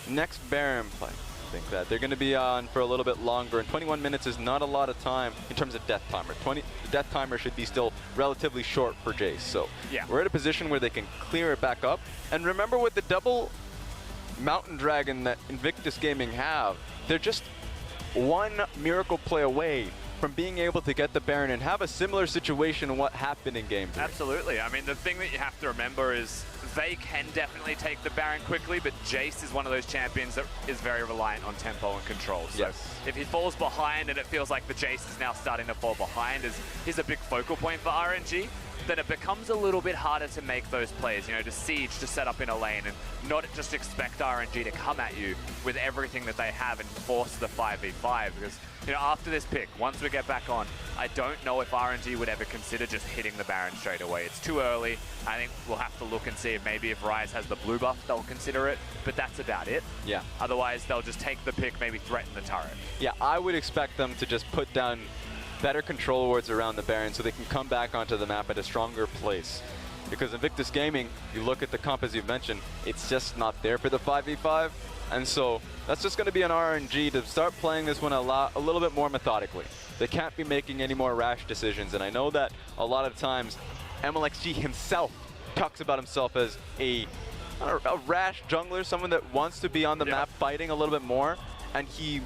next Baron play. I think that they're going to be on for a little bit longer, and 21 minutes is not a lot of time in terms of death timer. The death timer should be still relatively short for Jace. So yeah, we're at a position where they can clear it back up. And remember, with the double Mountain Dragon that Invictus Gaming have, they're just one miracle play away from being able to get the Baron and have a similar situation in what happened in Game 3. Absolutely. I mean, the thing that you have to remember is they can definitely take the Baron quickly, but Jace is one of those champions that is very reliant on tempo and control. So if he falls behind and it feels like the Jace is now starting to fall behind, as he's a big focal point for RNG, then it becomes a little bit harder to make those plays, you know, to siege, to set up in a lane, and not just expect RNG to come at you with everything that they have and force the 5v5. Because, you know, after this pick, once we get back on, I don't know if RNG would ever consider just hitting the Baron straight away. It's too early. I think we'll have to look and see if maybe if Ryze has the blue buff, they'll consider it, but that's about it. Yeah. Otherwise, they'll just take the pick, maybe threaten the turret. Yeah, I would expect them to just put down better control wards around the Baron so they can come back onto the map at a stronger place. Because Invictus Gaming, you look at the comp as you've mentioned, it's just not there for the 5v5. And so that's just going to be an RNG to start playing this one a little bit more methodically. They can't be making any more rash decisions. And I know that a lot of times MLXG himself talks about himself as a rash jungler, someone that wants to be on the map fighting a little bit more. And he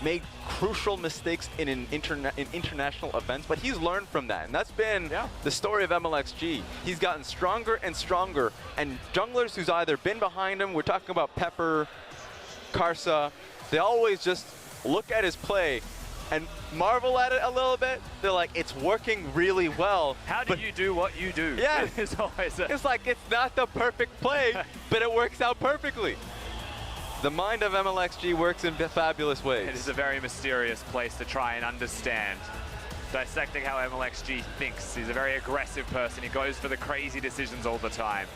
made crucial mistakes in international events, but he's learned from that, and that's been the story of MLXG. He's gotten stronger and stronger, and junglers who's either been behind him, we're talking about Pepper, Karsa, they always just look at his play and marvel at it a little bit. They're like, it's working really well. How do you do what you do? Yeah, it's always it's like, it's not the perfect play, but it works out perfectly. The mind of MLXG works in fabulous ways. It is a very mysterious place to try and understand. Dissecting how MLXG thinks. He's a very aggressive person. He goes for the crazy decisions all the time.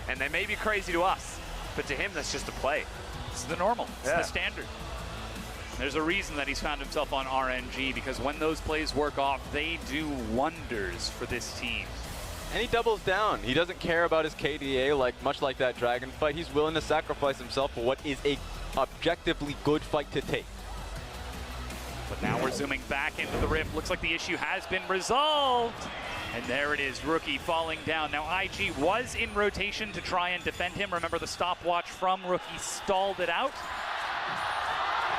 And they may be crazy to us, but to him, that's just a play. It's the normal. It's the standard. There's a reason that he's found himself on RNG, because when those plays work off, they do wonders for this team. And he doubles down. He doesn't care about his KDA, much like that Dragon fight. He's willing to sacrifice himself for what is a objectively good fight to take. But now we're zooming back into the Rift. Looks like the issue has been resolved. And there it is, Rookie falling down. Now IG was in rotation to try and defend him. Remember, the stopwatch from Rookie stalled it out.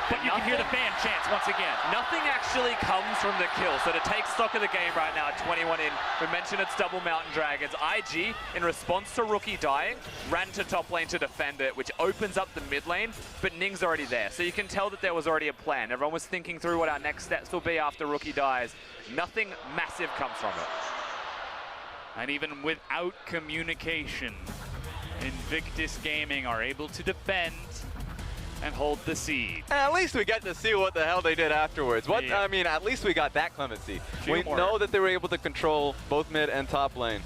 But you can hear the fan chants once again. Nothing actually comes from the kill. So to take stock of the game right now at 21 in, we mentioned it's double Mountain Dragons. IG, in response to Rookie dying, ran to top lane to defend it, which opens up the mid lane, but Ning's already there. So you can tell that there was already a plan. Everyone was thinking through what our next steps will be after Rookie dies. Nothing massive comes from it. And even without communication, Invictus Gaming are able to defend and hold the seed. And at least we get to see what the hell they did afterwards. I mean, at least we got that clemency. We know that they were able to control both mid and top lane.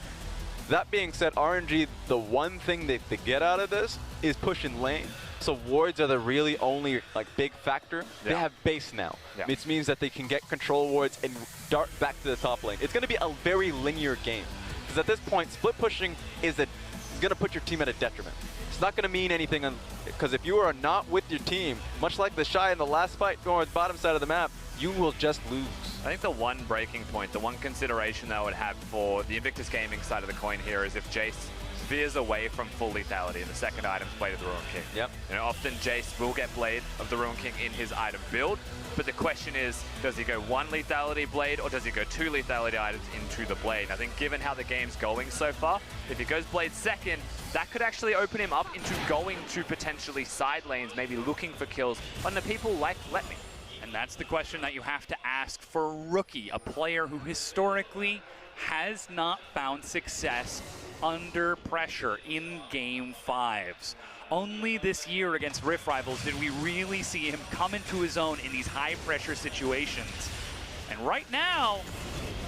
That being said, RNG, the one thing that they get out of this is pushing lane. So wards are the really only big factor. They have base now, which means that they can get control wards and dart back to the top lane. It's going to be a very linear game, because at this point, split pushing is going to put your team at a detriment. not going to mean anything, because if you are not with your team, much like the Shy in the last fight going to the bottom side of the map, you will just lose. I think the one breaking point, the one consideration that I would have for the Invictus Gaming side of the coin here is if Jace veers away from full lethality, and the second item's Blade of the Ruin King. Yep. You know, often Jace will get Blade of the Ruin King in his item build, but the question is, does he go one lethality Blade, or does he go two lethality items into the Blade? And I think given how the game's going so far, if he goes Blade second, that could actually open him up into going to potentially side lanes, maybe looking for kills on the people like Letme. And that's the question that you have to ask for Rookie, a player who historically has not found success under pressure in Game 5s. Only this year against Rift Rivals did we really see him come into his own in these high-pressure situations. And right now,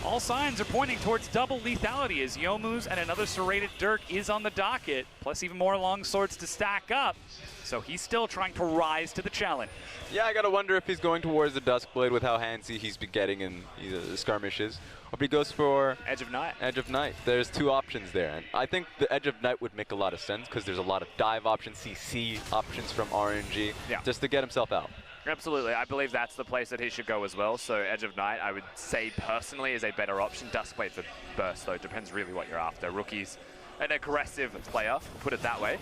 all signs are pointing towards double lethality as Youmuu's and another serrated Dirk is on the docket, plus even more long swords to stack up. So he's still trying to rise to the challenge. Yeah, I gotta wonder if he's going towards the Duskblade with how handsy he's been getting in the skirmishes. Or if he goes for Edge of Night. Edge of Night. There's two options there. And I think the Edge of Night would make a lot of sense because there's a lot of dive options, CC options from RNG, just to get himself out. Absolutely. I believe that's the place that he should go as well. So Edge of Night, I would say personally, is a better option. Duskblade for burst, though. Depends really what you're after. Rookie's an aggressive player, put it that way.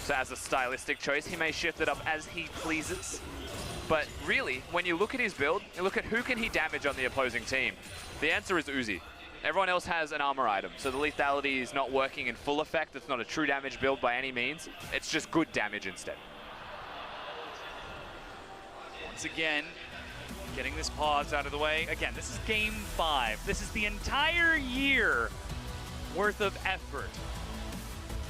So as a stylistic choice, he may shift it up as he pleases. But really, when you look at his build, you look at who can he damage on the opposing team. The answer is Uzi. Everyone else has an armor item, so the lethality is not working in full effect. It's not a true damage build by any means. It's just good damage instead. Once again, getting this pause out of the way. Again, this is Game 5. This is the entire year worth of effort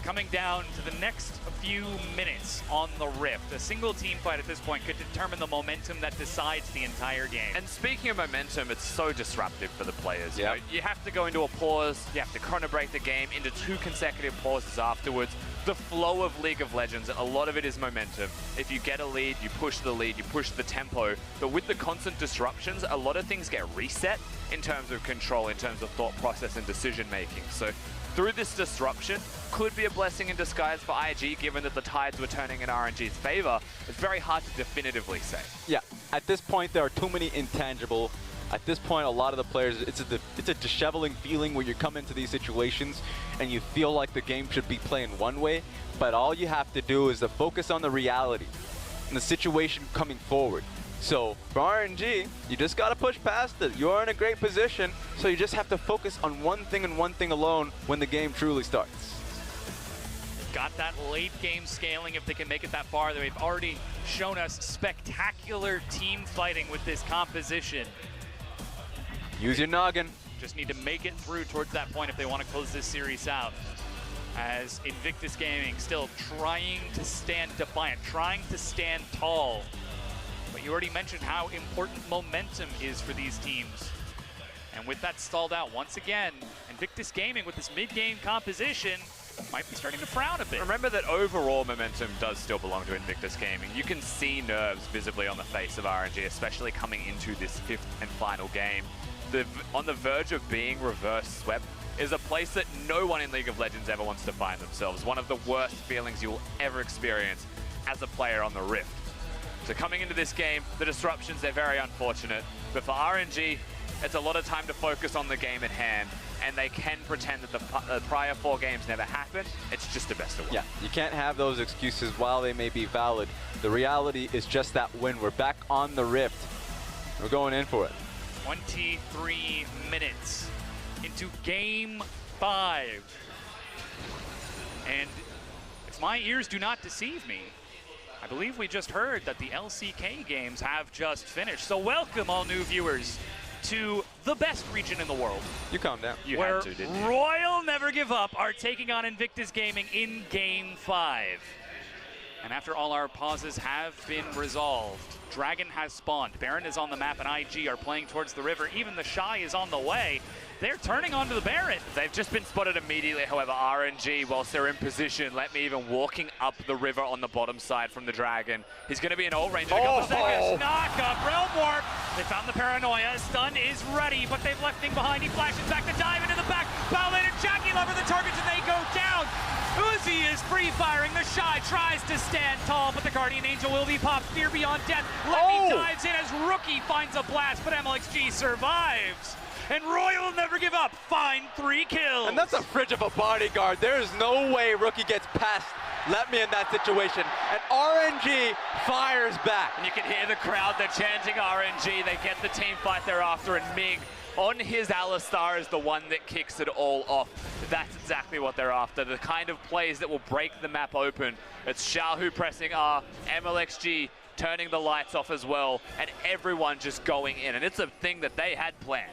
coming down to the next few minutes on the Rift. A single team fight at this point could determine the momentum that decides the entire game. And speaking of momentum, it's so disruptive for the players. Yep. You know, you have to go into a pause, you have to chrono break the game into 2 consecutive pauses afterwards. The flow of League of Legends, a lot of it is momentum. If you get a lead, you push the lead, you push the tempo. But with the constant disruptions, a lot of things get reset in terms of control, in terms of thought process and decision making. So through this disruption, could be a blessing in disguise for IG, given that the tides were turning in RNG's favor. It's very hard to definitively say. Yeah, at this point, there are too many intangible. At this point, a lot of the players, it's a disheveling feeling when you come into these situations and you feel like the game should be playing one way, but all you have to do is to focus on the reality and the situation coming forward. So for RNG, you just got to push past it. You're in a great position, so you just have to focus on one thing and one thing alone when the game truly starts. Got that late game scaling if they can make it that far. They've already shown us spectacular team fighting with this composition. Use your noggin. Just need to make it through towards that point if they want to close this series out. As Invictus Gaming still trying to stand defiant, trying to stand tall. But you already mentioned how important momentum is for these teams. And with that stalled out once again, Invictus Gaming with this mid-game composition might be starting to frown a bit. Remember that overall momentum does still belong to Invictus Gaming. You can see nerves visibly on the face of RNG, especially coming into this 5th and final game. On the verge of being reverse swept is a place that no one in League of Legends ever wants to find themselves. One of the worst feelings you'll ever experience as a player on the Rift. So coming into this game, the disruptions, they're very unfortunate. But for RNG, it's a lot of time to focus on the game at hand, and they can pretend that the prior 4 games never happened. It's just the best of one. Yeah, you can't have those excuses while they may be valid. The reality is just that win. We're back on the Rift. We're going in for it. 23 minutes into Game 5. And if my ears do not deceive me, I believe we just heard that the LCK games have just finished. So welcome all new viewers to the best region in the world. You calm down. You where had to, didn't you? Royal Never Give Up are taking on Invictus Gaming in Game 5. And after all our pauses have been resolved, Dragon has spawned. Baron is on the map, and IG are playing towards the river. Even the Shy is on the way. They're turning onto the Baron. They've just been spotted immediately, however, RNG, whilst they're in position, let me even walking up the river on the bottom side from the Dragon. He's going to be in ult range in a couple seconds. Knock up, Realm Warp. They found the Paranoia. Stun is ready, but they've left Ning behind. He flashes back to dive into the back. Bowlade and Jackie Lover the targets, and they go down. Uzi is free firing. The Shy tries to stand tall, but the Guardian Angel will be popped. Fear Beyond Death. Lemmy dives in as Rookie finds a blast, but MLXG survives. And Roy will never give up. Find 3 kills. And that's a fridge of a bodyguard. There is no way Rookie gets past Let Me in that situation. And RNG fires back. And you can hear the crowd, they're chanting RNG. They get the team fight they're after, and Ming on his Alistar is the one that kicks it all off. That's exactly what they're after. The kind of plays that will break the map open. It's Xiaohu pressing R, MLXG turning the lights off as well, and everyone just going in. And it's a thing that they had planned.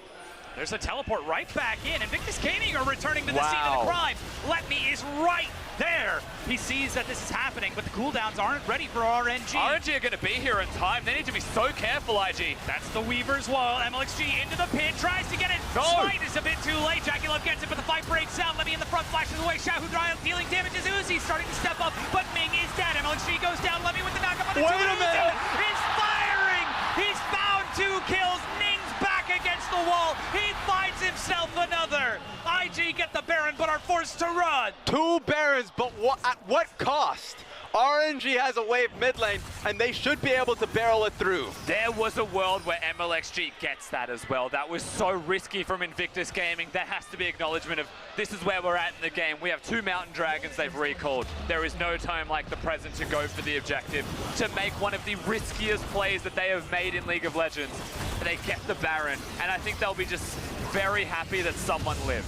There's a teleport right back in. Invictus Gaming are returning to the scene of the crime. Let Me is right there. He sees that this is happening, but the cooldowns aren't ready for RNG. RNG are going to be here in time. They need to be so careful, IG. That's the Weaver's Wall. MLXG into the pit, tries to get it. No. Smite is a bit too late. Jackie Love gets it, but the fight breaks out. Let Me in the front, flashes away. Xiaohu dealing damage as Uzi starting to step up, but Ming is dead. MLXG goes down. Let Me with the knockup on the Wait a minute. Uzi is firing. He's found 2 kills. Ning's back against the wall. He finds himself another. IG get the Baron, but are forced to run. 2 Barons, but at what cost? RNG has a wave mid lane, and they should be able to barrel it through. There was a world where MLXG gets that as well. That was so risky from Invictus Gaming. There has to be acknowledgement of this is where we're at in the game. We have 2 Mountain Dragons they've recalled. There is no time like the present to go for the objective, to make one of the riskiest plays that they have made in League of Legends. They get the Baron, and I think they'll be just very happy that someone lived.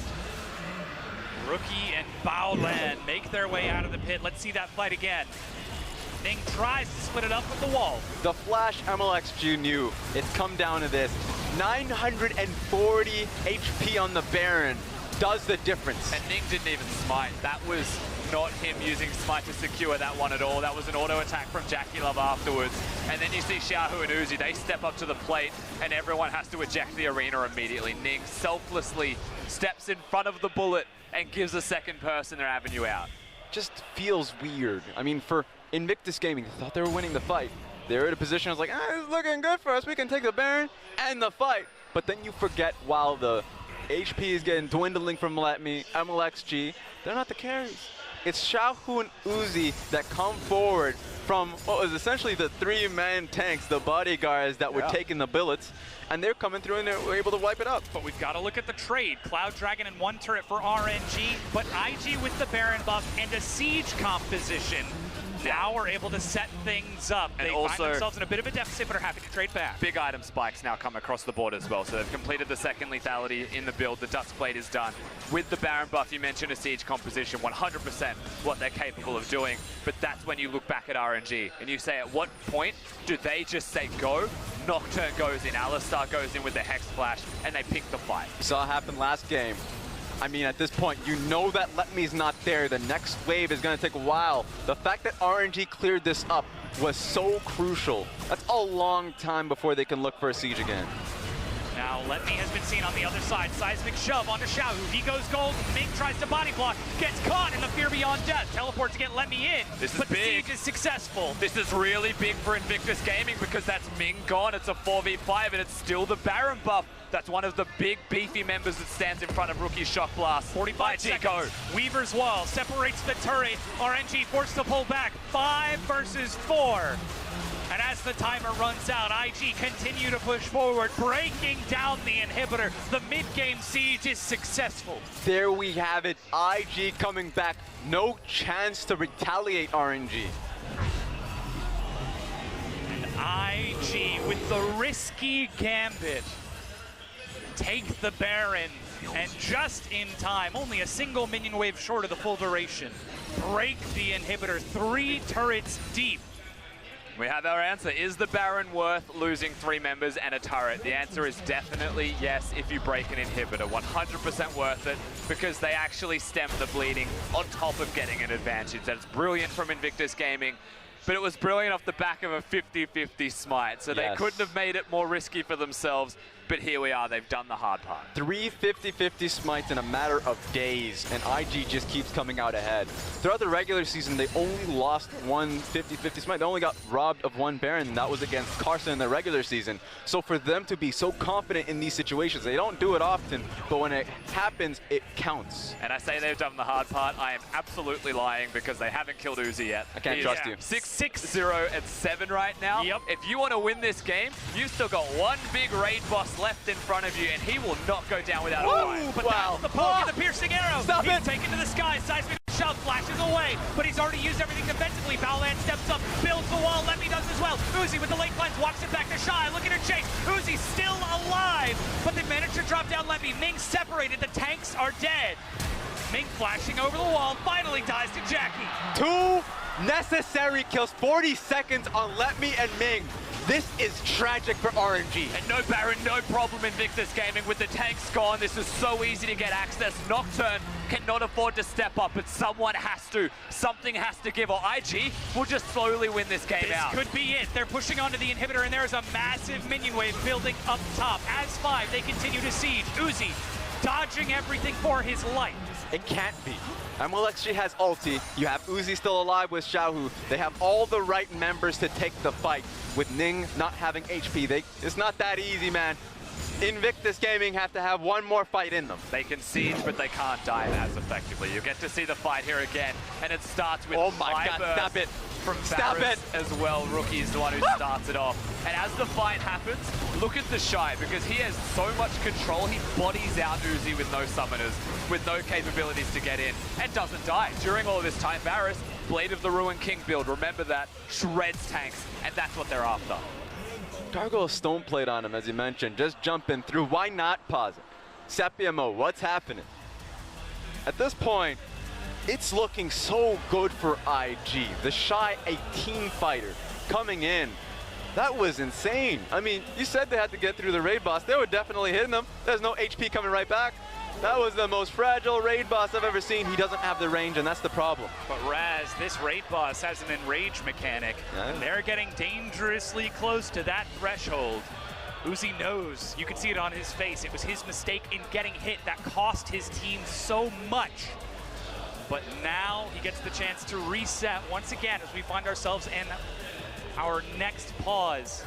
Rookie and Baolan make their way out of the pit. Let's see that fight again. Ning tries to split it up with the wall. The Flash MLXG knew it's come down to this. 940 HP on the Baron does the difference. And Ning didn't even smite. That was not him using smite to secure that one at all. That was an auto attack from Jackie Love afterwards. And then you see Xiaohu and Uzi, they step up to the plate, and everyone has to eject the arena immediately. Ning selflessly steps in front of the bullet and gives a second person their avenue out. Just feels weird. I mean, for Invictus Gaming, they thought they were winning the fight. They were in a position, I was like, it's looking good for us. We can take the Baron and the fight. But then you forget while the HP is getting dwindling from Let Me, MLXG, they're not the carries. It's Xiaohu and Uzi that come forward from what was essentially the 3-man tanks, the bodyguards that were taking the billets, and they're coming through and they're able to wipe it up. But we've got to look at the trade. Cloud Dragon and 1 turret for RNG, but IG with the Baron buff and a siege composition now are able to set things up. And they also find themselves in a bit of a deficit, but are happy to trade back. Big item spikes now come across the board as well. So they've completed the second lethality in the build. The Duskblade is done. With the Baron buff, you mentioned a siege composition, 100% what they're capable of doing. But that's when you look back at RNG and you say, at what point do they just say go? Nocturne goes in, Alistar goes in with the Hex Flash, and they pick the fight. We saw it happen last game. I mean, at this point, you know that Let Me's not there. The next wave is going to take a while. The fact that RNG cleared this up was so crucial. That's a long time before they can look for a siege again. Now, Let Me has been seen on the other side. Seismic shove onto Xiaohu. He goes gold. Ming tries to body block. Gets caught in the Fear Beyond Death. Teleport to get Let Me in. This is but big. the siege is successful. This is really big for Invictus Gaming because that's Ming gone. It's a 4v5 and it's still the Baron buff. That's one of the big, beefy members that stands in front of Rookie Shock Blast. 45 seconds. Weaver's Wall separates the turret. RNG forced to pull back. 5 versus 4. And as the timer runs out, IG continue to push forward, breaking down the inhibitor. The mid-game siege is successful. There we have it. IG coming back. No chance to retaliate RNG. And IG with the risky gambit take the Baron, and just in time, only a single minion wave short of the full duration, break the inhibitor 3 turrets deep. We have our answer. Is the Baron worth losing 3 members and a turret? The answer is definitely yes if you break an inhibitor. 100% worth it because they actually stem the bleeding on top of getting an advantage. That's brilliant from Invictus Gaming. but it was brilliant off the back of a 50-50 smite, so they couldn't have made it more risky for themselves. But here we are, they've done the hard part. 3 50-50 smites in a matter of days, and IG just keeps coming out ahead. Throughout the regular season, they only lost 1 50-50 smite. They only got robbed of 1 Baron, and that was against Carson in the regular season. So for them to be so confident in these situations, they don't do it often, but when it happens, it counts. And I say they've done the hard part. I am absolutely lying because they haven't killed Uzi yet. I can't trust you. 6-0-7 right now. Yep. If you want to win this game, you've still got one big raid boss left in front of you, and he will not go down without a fight. But that's the poke and the piercing arrow. Stop He's it. taken to the sky. Seismic shove flashes away, but he's already used everything defensively. Baolan steps up, builds the wall. Lemmy does as well. Uzi with the late cleanse walks it back to Shy. Looking to chase. Uzi still alive, but they managed to drop down Lemmy. Ming separated. The tanks are dead. Ming flashing over the wall, finally dies to Jackie. 2 necessary kills, 40 seconds on Let Me and Ming. This is tragic for RNG. And no Baron, no problem Invictus Gaming. With the tanks gone, this is so easy to get access. Nocturne cannot afford to step up, but someone has to. Something has to give, or IG will just slowly win this game out. This could be it. They're pushing onto the inhibitor, and there's a massive minion wave building up top. As 5, they continue to siege. Uzi dodging everything for his life. It can't be. MLXG has ulti. You have Uzi still alive with Xiaohu. They have all the right members to take the fight. With Ning not having HP, it's not that easy, man. Invictus Gaming have to have one more fight in them. They can siege, but they can't dive as effectively. You get to see the fight here again, and it starts with Oh my God, burst stop it. from Stop Varus it. as well. Rookie's the one who starts it off. And as the fight happens, look at the Shy, because he has so much control. He bodies out Uzi with no summoners, with no capabilities to get in, and doesn't die. During all of this time, Varus, Blade of the Ruined King build, remember that, shreds tanks, and that's what they're after. Gargoyle Stone Plate on him, as you mentioned, just jumping through. Why not pause it? Sepiamo, what's happening? At this point, it's looking so good for IG. The Shy, a team fighter, coming in. That was insane. I mean, you said they had to get through the raid boss. They were definitely hitting them. There's no HP coming right back. That was the most fragile raid boss I've ever seen. He doesn't have the range, and that's the problem. But Raz, this raid boss has an enrage mechanic. Yeah. They're getting dangerously close to that threshold. Uzi knows, you can see it on his face, it was his mistake in getting hit that cost his team so much. But now he gets the chance to reset once again as we find ourselves in our next pause.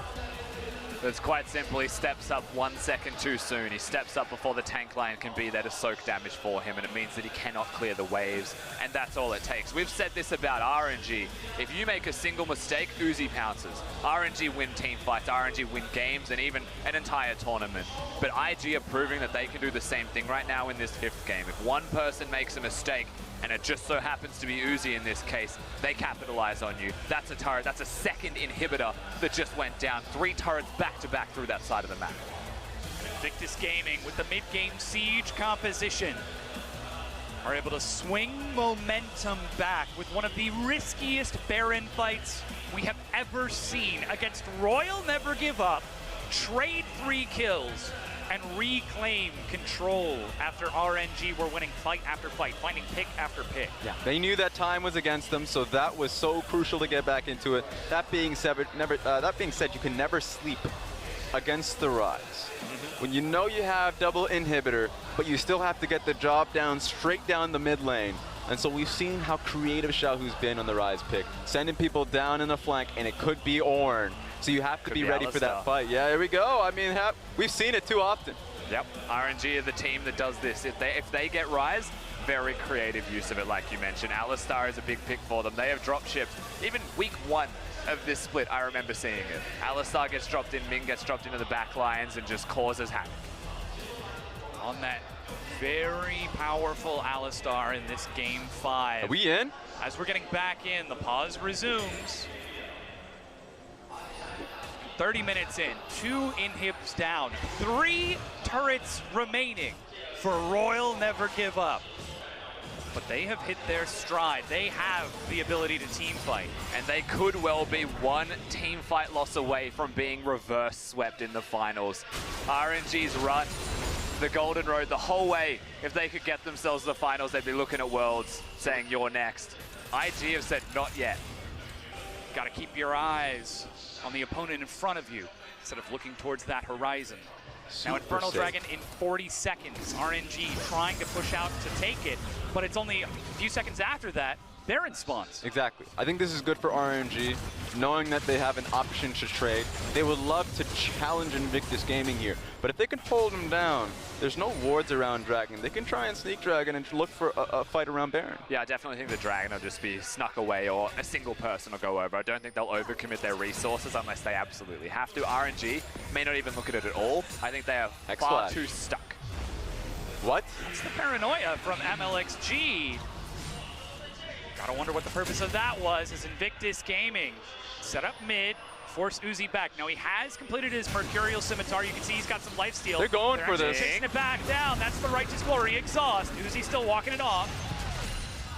It's quite simple, he steps up 1 second too soon. He steps up before the tank line can be there to soak damage for him, and it means that he cannot clear the waves, and that's all it takes. We've said this about RNG. If you make a single mistake, Uzi pounces. RNG win team fights, RNG win games, and even an entire tournament. But IG are proving that they can do the same thing right now in this 5th game. If one person makes a mistake, and it just so happens to be Uzi in this case, they capitalize on you. That's a turret, that's a second inhibitor that just went down. 3 turrets back to back through that side of the map. Invictus Gaming with the mid-game siege composition are able to swing momentum back with one of the riskiest Baron fights we have ever seen against Royal Never Give Up, trade 3 kills, and reclaim control after RNG were winning fight after fight, finding pick after pick. Yeah, they knew that time was against them, so that was so crucial to get back into it. That being said, you can never sleep against the Rise. When you know you have double inhibitor, but you still have to get the job down straight down the mid lane. And so we've seen how creative Xiaohu's been on the Rise pick, sending people down in the flank, and it could be Ornn. So you have to be ready for that fight. Yeah, here we go. I mean, we've seen it too often. Yep, RNG are the team that does this. If they get Rise, very creative use of it, like you mentioned. Alistar is a big pick for them. They have drop shipped. Even week 1 of this split, I remember seeing it. Alistar gets dropped in, Ming gets dropped into the back lines and just causes havoc. On that very powerful Alistar in this game 5. Are we in? As we're getting back in, the pause resumes. 30 minutes in, 2 inhibs down, 3 turrets remaining for Royal Never Give Up. But they have hit their stride. They have the ability to team fight. And they could well be 1 team fight loss away from being reverse swept in the finals. RNG's run the Golden Road the whole way. If they could get themselves to the finals, they'd be looking at Worlds saying, you're next. IG have said, not yet. Got to keep your eyes on the opponent in front of you instead of looking towards that horizon. Now Infernal Dragon in 40 seconds. RNG trying to push out to take it, but it's only a few seconds after that Baron spawns. Exactly. I think this is good for RNG, knowing that they have an option to trade. They would love to challenge Invictus Gaming here, but if they can hold them down, there's no wards around Dragon. They can try and sneak Dragon and look for a fight around Baron. Yeah, I definitely think the Dragon will just be snuck away, or a single person will go over. I don't think they'll overcommit their resources unless they absolutely have to. RNG may not even look at it at all. I think they are far too stuck. What? It's the paranoia from MLXG. Gotta wonder what the purpose of that was, as Invictus Gaming set up mid, force Uzi back. Now he has completed his Mercurial Scimitar. You can see he's got some lifesteal. They're going for this. Chasing it back down. That's the Righteous Glory exhaust. Uzi still walking it off.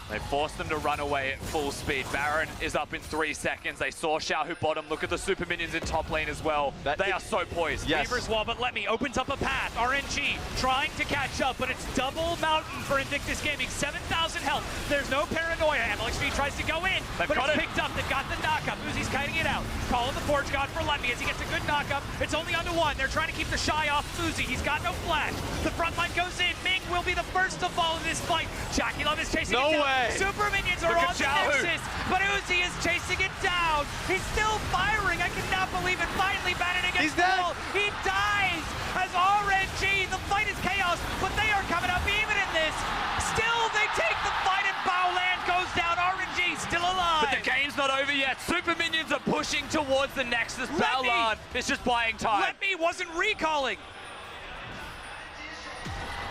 They forced them to run away at full speed. Baron is up in 3 seconds. They saw Xiaohu bottom. Look at the super minions in top lane as well. They are so poised. Yes. Weaver's Wall, but Let Me opens up a path. RNG trying to catch up, but it's double mountain for Invictus Gaming. 7,000 health. There's no paranoia. MLXG tries to go in, but it's picked up. They've got the knockup. Uzi's kiting it out. Calling the Forge God for Let Me as he gets a good knockup. It's only onto one. They're trying to keep the Shy off Uzi. He's got no flash. The front line goes in. Ming will be the first to fall in this fight. Jackie Love is chasing it down. No way. Super minions are on the Nexus, but Uzi is chasing it down. He's still firing. I cannot believe it. Finally batted against the wall. He dies as RNG. The fight is chaos, but they are coming up even in this. Still, they take the fight and Baoland goes down. RNG still alive. But the game's not over yet. Super minions are pushing towards the Nexus. Baoland is just buying time. Let Me wasn't recalling.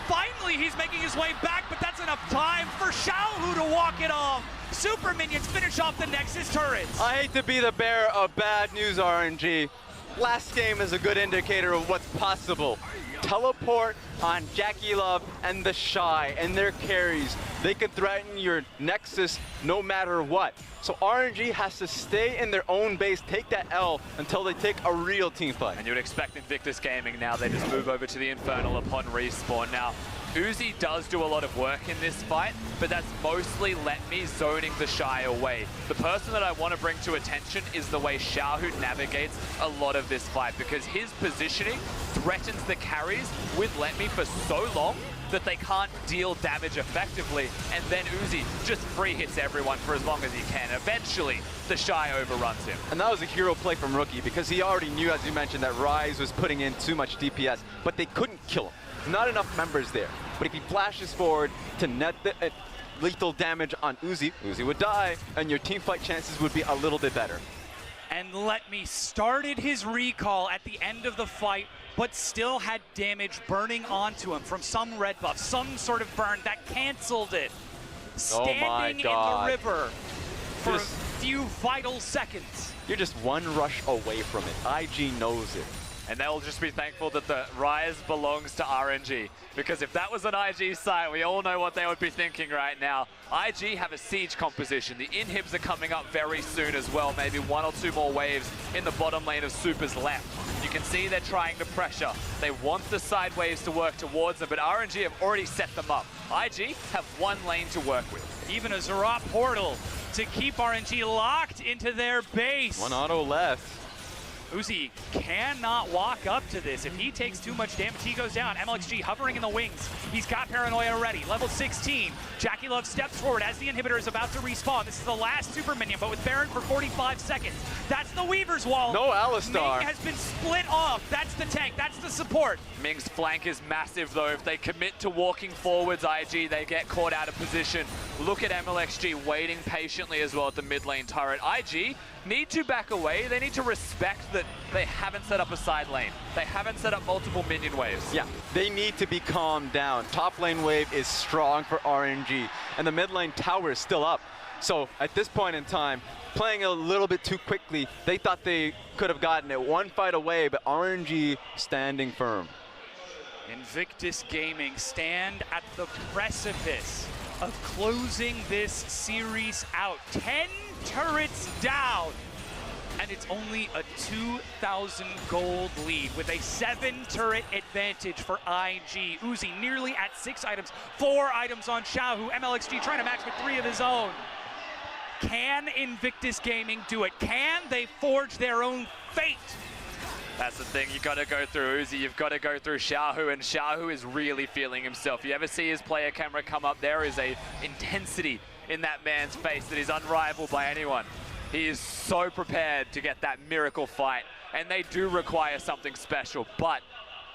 Finally, he's making his way back, but that's enough time for Xiaohu to walk it off. Super minions finish off the Nexus turrets. I hate to be the bearer of bad news, RNG. Last game is a good indicator of what's possible. Teleport on Jackie Love and the Shy and their carries. They can threaten your Nexus no matter what. So RNG has to stay in their own base, take that L until they take a real team fight. And you would expect Invictus Gaming now, they just move over to the Infernal upon respawn. Now, Uzi does do a lot of work in this fight, but that's mostly Let Me zoning the Shy away. The person that I want to bring to attention is the way Xiaohu navigates a lot of this fight, because his positioning threatens the carries with Let Me for so long that they can't deal damage effectively, and then Uzi just free hits everyone for as long as he can. Eventually, the Shy overruns him. And that was a hero play from Rookie, because he already knew, as you mentioned, that Ryze was putting in too much DPS, but they couldn't kill him. Not enough members there. But if he flashes forward to net the lethal damage on Uzi, Uzi would die, and your team fight chances would be a little bit better. And Let Me started his recall at the end of the fight, but still had damage burning onto him from some red buff, some sort of burn that canceled it. Standing in the river for a few vital seconds. You're just one rush away from it. IG knows it. And they'll just be thankful that the Ryze belongs to RNG. Because if that was an IG site, we all know what they would be thinking right now. IG have a siege composition. The inhibs are coming up very soon as well. Maybe 1 or 2 more waves in the bottom lane of Super's left. You can see they're trying to pressure. They want the side waves to work towards them, but RNG have already set them up. IG have 1 lane to work with. Even a Zerat portal to keep RNG locked into their base. 1 auto left. Uzi cannot walk up to this. If he takes too much damage, he goes down. MLXG hovering in the wings. He's got Paranoia ready. Level 16. Jackie Love steps forward as the inhibitor is about to respawn. This is the last super minion, but with Baron for 45 seconds. That's the Weaver's Wall. No Alistar. Ming has been split off. That's the tank. That's the support. Ming's flank is massive, though. If they commit to walking forwards, IG, they get caught out of position. Look at MLXG waiting patiently as well at the mid lane turret. IG need to back away. They need to respect that they haven't set up a side lane. They haven't set up multiple minion waves. Yeah, they need to be calmed down. Top lane wave is strong for RNG, and the mid lane tower is still up. So at this point in time, playing a little bit too quickly, they thought they could have gotten it 1 fight away, but RNG standing firm. Invictus Gaming stand at the precipice of closing this series out. 10 turrets down, and it's only a 2,000 gold lead with a 7 turret advantage for IG. Uzi nearly at 6 items, 4 items on Xiaohu. MLXG trying to match with 3 of his own. Can Invictus Gaming do it? Can they forge their own fate? That's the thing, you got to go through Uzi, you've got to go through Xiaohu, and Xiaohu is really feeling himself. You ever see his player camera come up, there is a intensity in that man's face that is unrivaled by anyone. He is so prepared to get that miracle fight, and they do require something special, but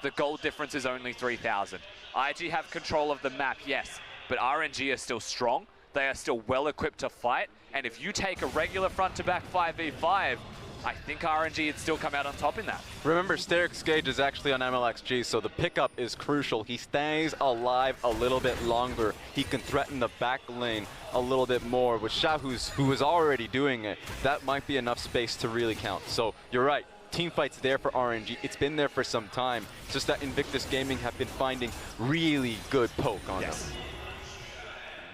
the goal difference is only 3,000. IG have control of the map, yes, but RNG are still strong. They are still well equipped to fight, and if you take a regular front-to-back 5v5, I think RNG would still come out on top in that. Remember, Sterix Gage is actually on MLXG, so the pickup is crucial. He stays alive a little bit longer. He can threaten the back lane a little bit more. With Xiao, who is already doing it, that might be enough space to really count. So you're right. Team fight's there for RNG. It's been there for some time. It's just that Invictus Gaming have been finding really good poke on them.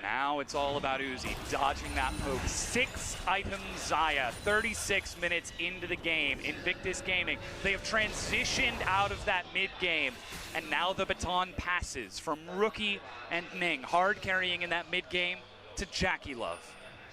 Now it's all about Uzi dodging that poke. 6-item Xayah, 36 minutes into the game. Invictus Gaming, they have transitioned out of that mid-game, and now the baton passes from Rookie and Ning, hard carrying in that mid-game to JackeyLove.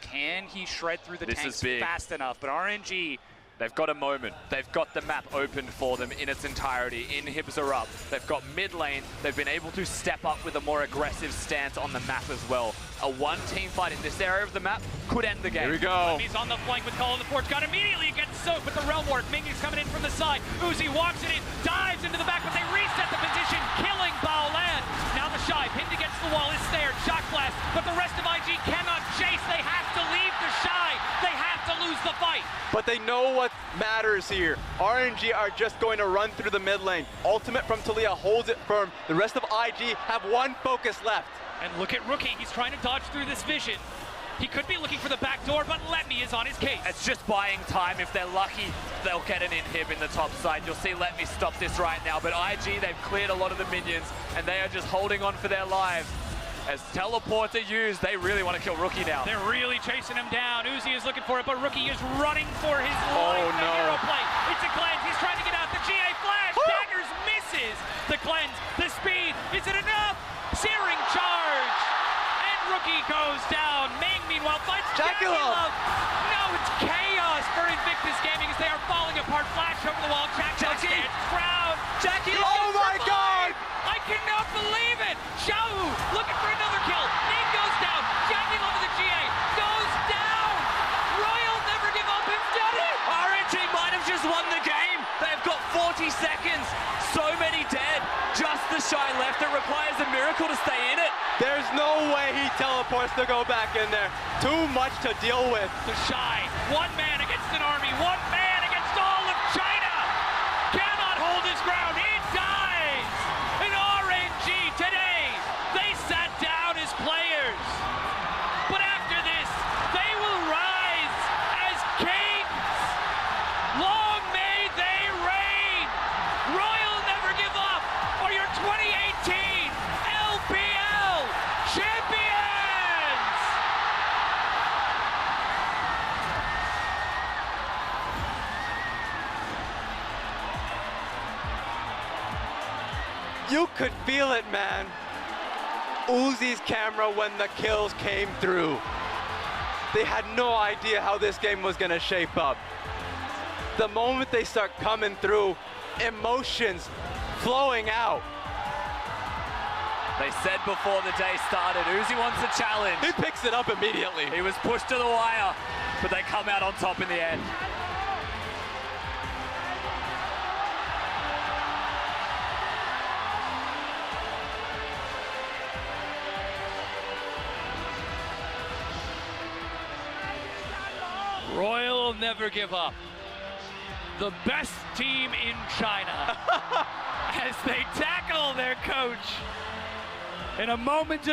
Can he shred through the tanks fast enough? But RNG, they've got a moment. They've got the map opened for them in its entirety. Inhibs are up. They've got mid lane. They've been able to step up with a more aggressive stance on the map as well. A one-team fight in this area of the map could end the game. Here we go. He's on the flank with Call of the Forge. Got immediately gets soaked with the Realm Ward. Ming's coming in from the side. Uzi walks it in, dives into the back, but they reset the position, killing Baolan. Now the Shy, pinned against the wall, is snared. Shock blast, but the rest of IG cannot chase. They have to leave the Shy. They have to lose the fight. But they know what matters here. RNG are just going to run through the mid lane. Ultimate from Taliyah holds it firm. The rest of IG have one focus left. And look at Rookie, he's trying to dodge through this vision. He could be looking for the back door, but Letme is on his case. It's just buying time. If they're lucky, they'll get an inhib in the top side. You'll see Letme stop this right now. But IG, they've cleared a lot of the minions, and they are just holding on for their lives. As teleports are used, they really want to kill Rookie now. They're really chasing him down. Uzi is looking for it, but Rookie is running for his life. Oh, The no. hero play. It's a cleanse. He's trying to get out. The GA flash. Daggers misses. The cleanse. The speed. Is it enough? Searing charge. And Rookie goes down. Ming, meanwhile, fights JackeyLove. No, it's chaos for Invictus Gaming as they are falling apart. Flash over the wall. JackeyLove stands proud. JackeyLove. Oh my God! I cannot believe it! Xiaohu looking for another kill. Ning goes down. JackeyLove to the GA. Goes down. Royal never give up. It's done it. RNG might have just won the game. They've got 40 seconds. So many dead. Just the Shy left. It requires a miracle to stay in it. There's no way he teleports to go back in there. Too much to deal with. The Shy, one man against an army, one man against all of China. Cannot hold his ground. He dies. And RNG today, they sat down as players. But after this, they will rise as kings. Long may they reign. Royal never give up. Or your 2018 LPL champions. You could feel it, man. Uzi's camera when the kills came through. They had no idea how this game was gonna shape up. The moment they start coming through, emotions flowing out. They said before the day started, Uzi wants a challenge. He picks it up immediately. He was pushed to the wire, but they come out on top in the end. Royal will never give up. The best team in China as they tackle their coach in a moment of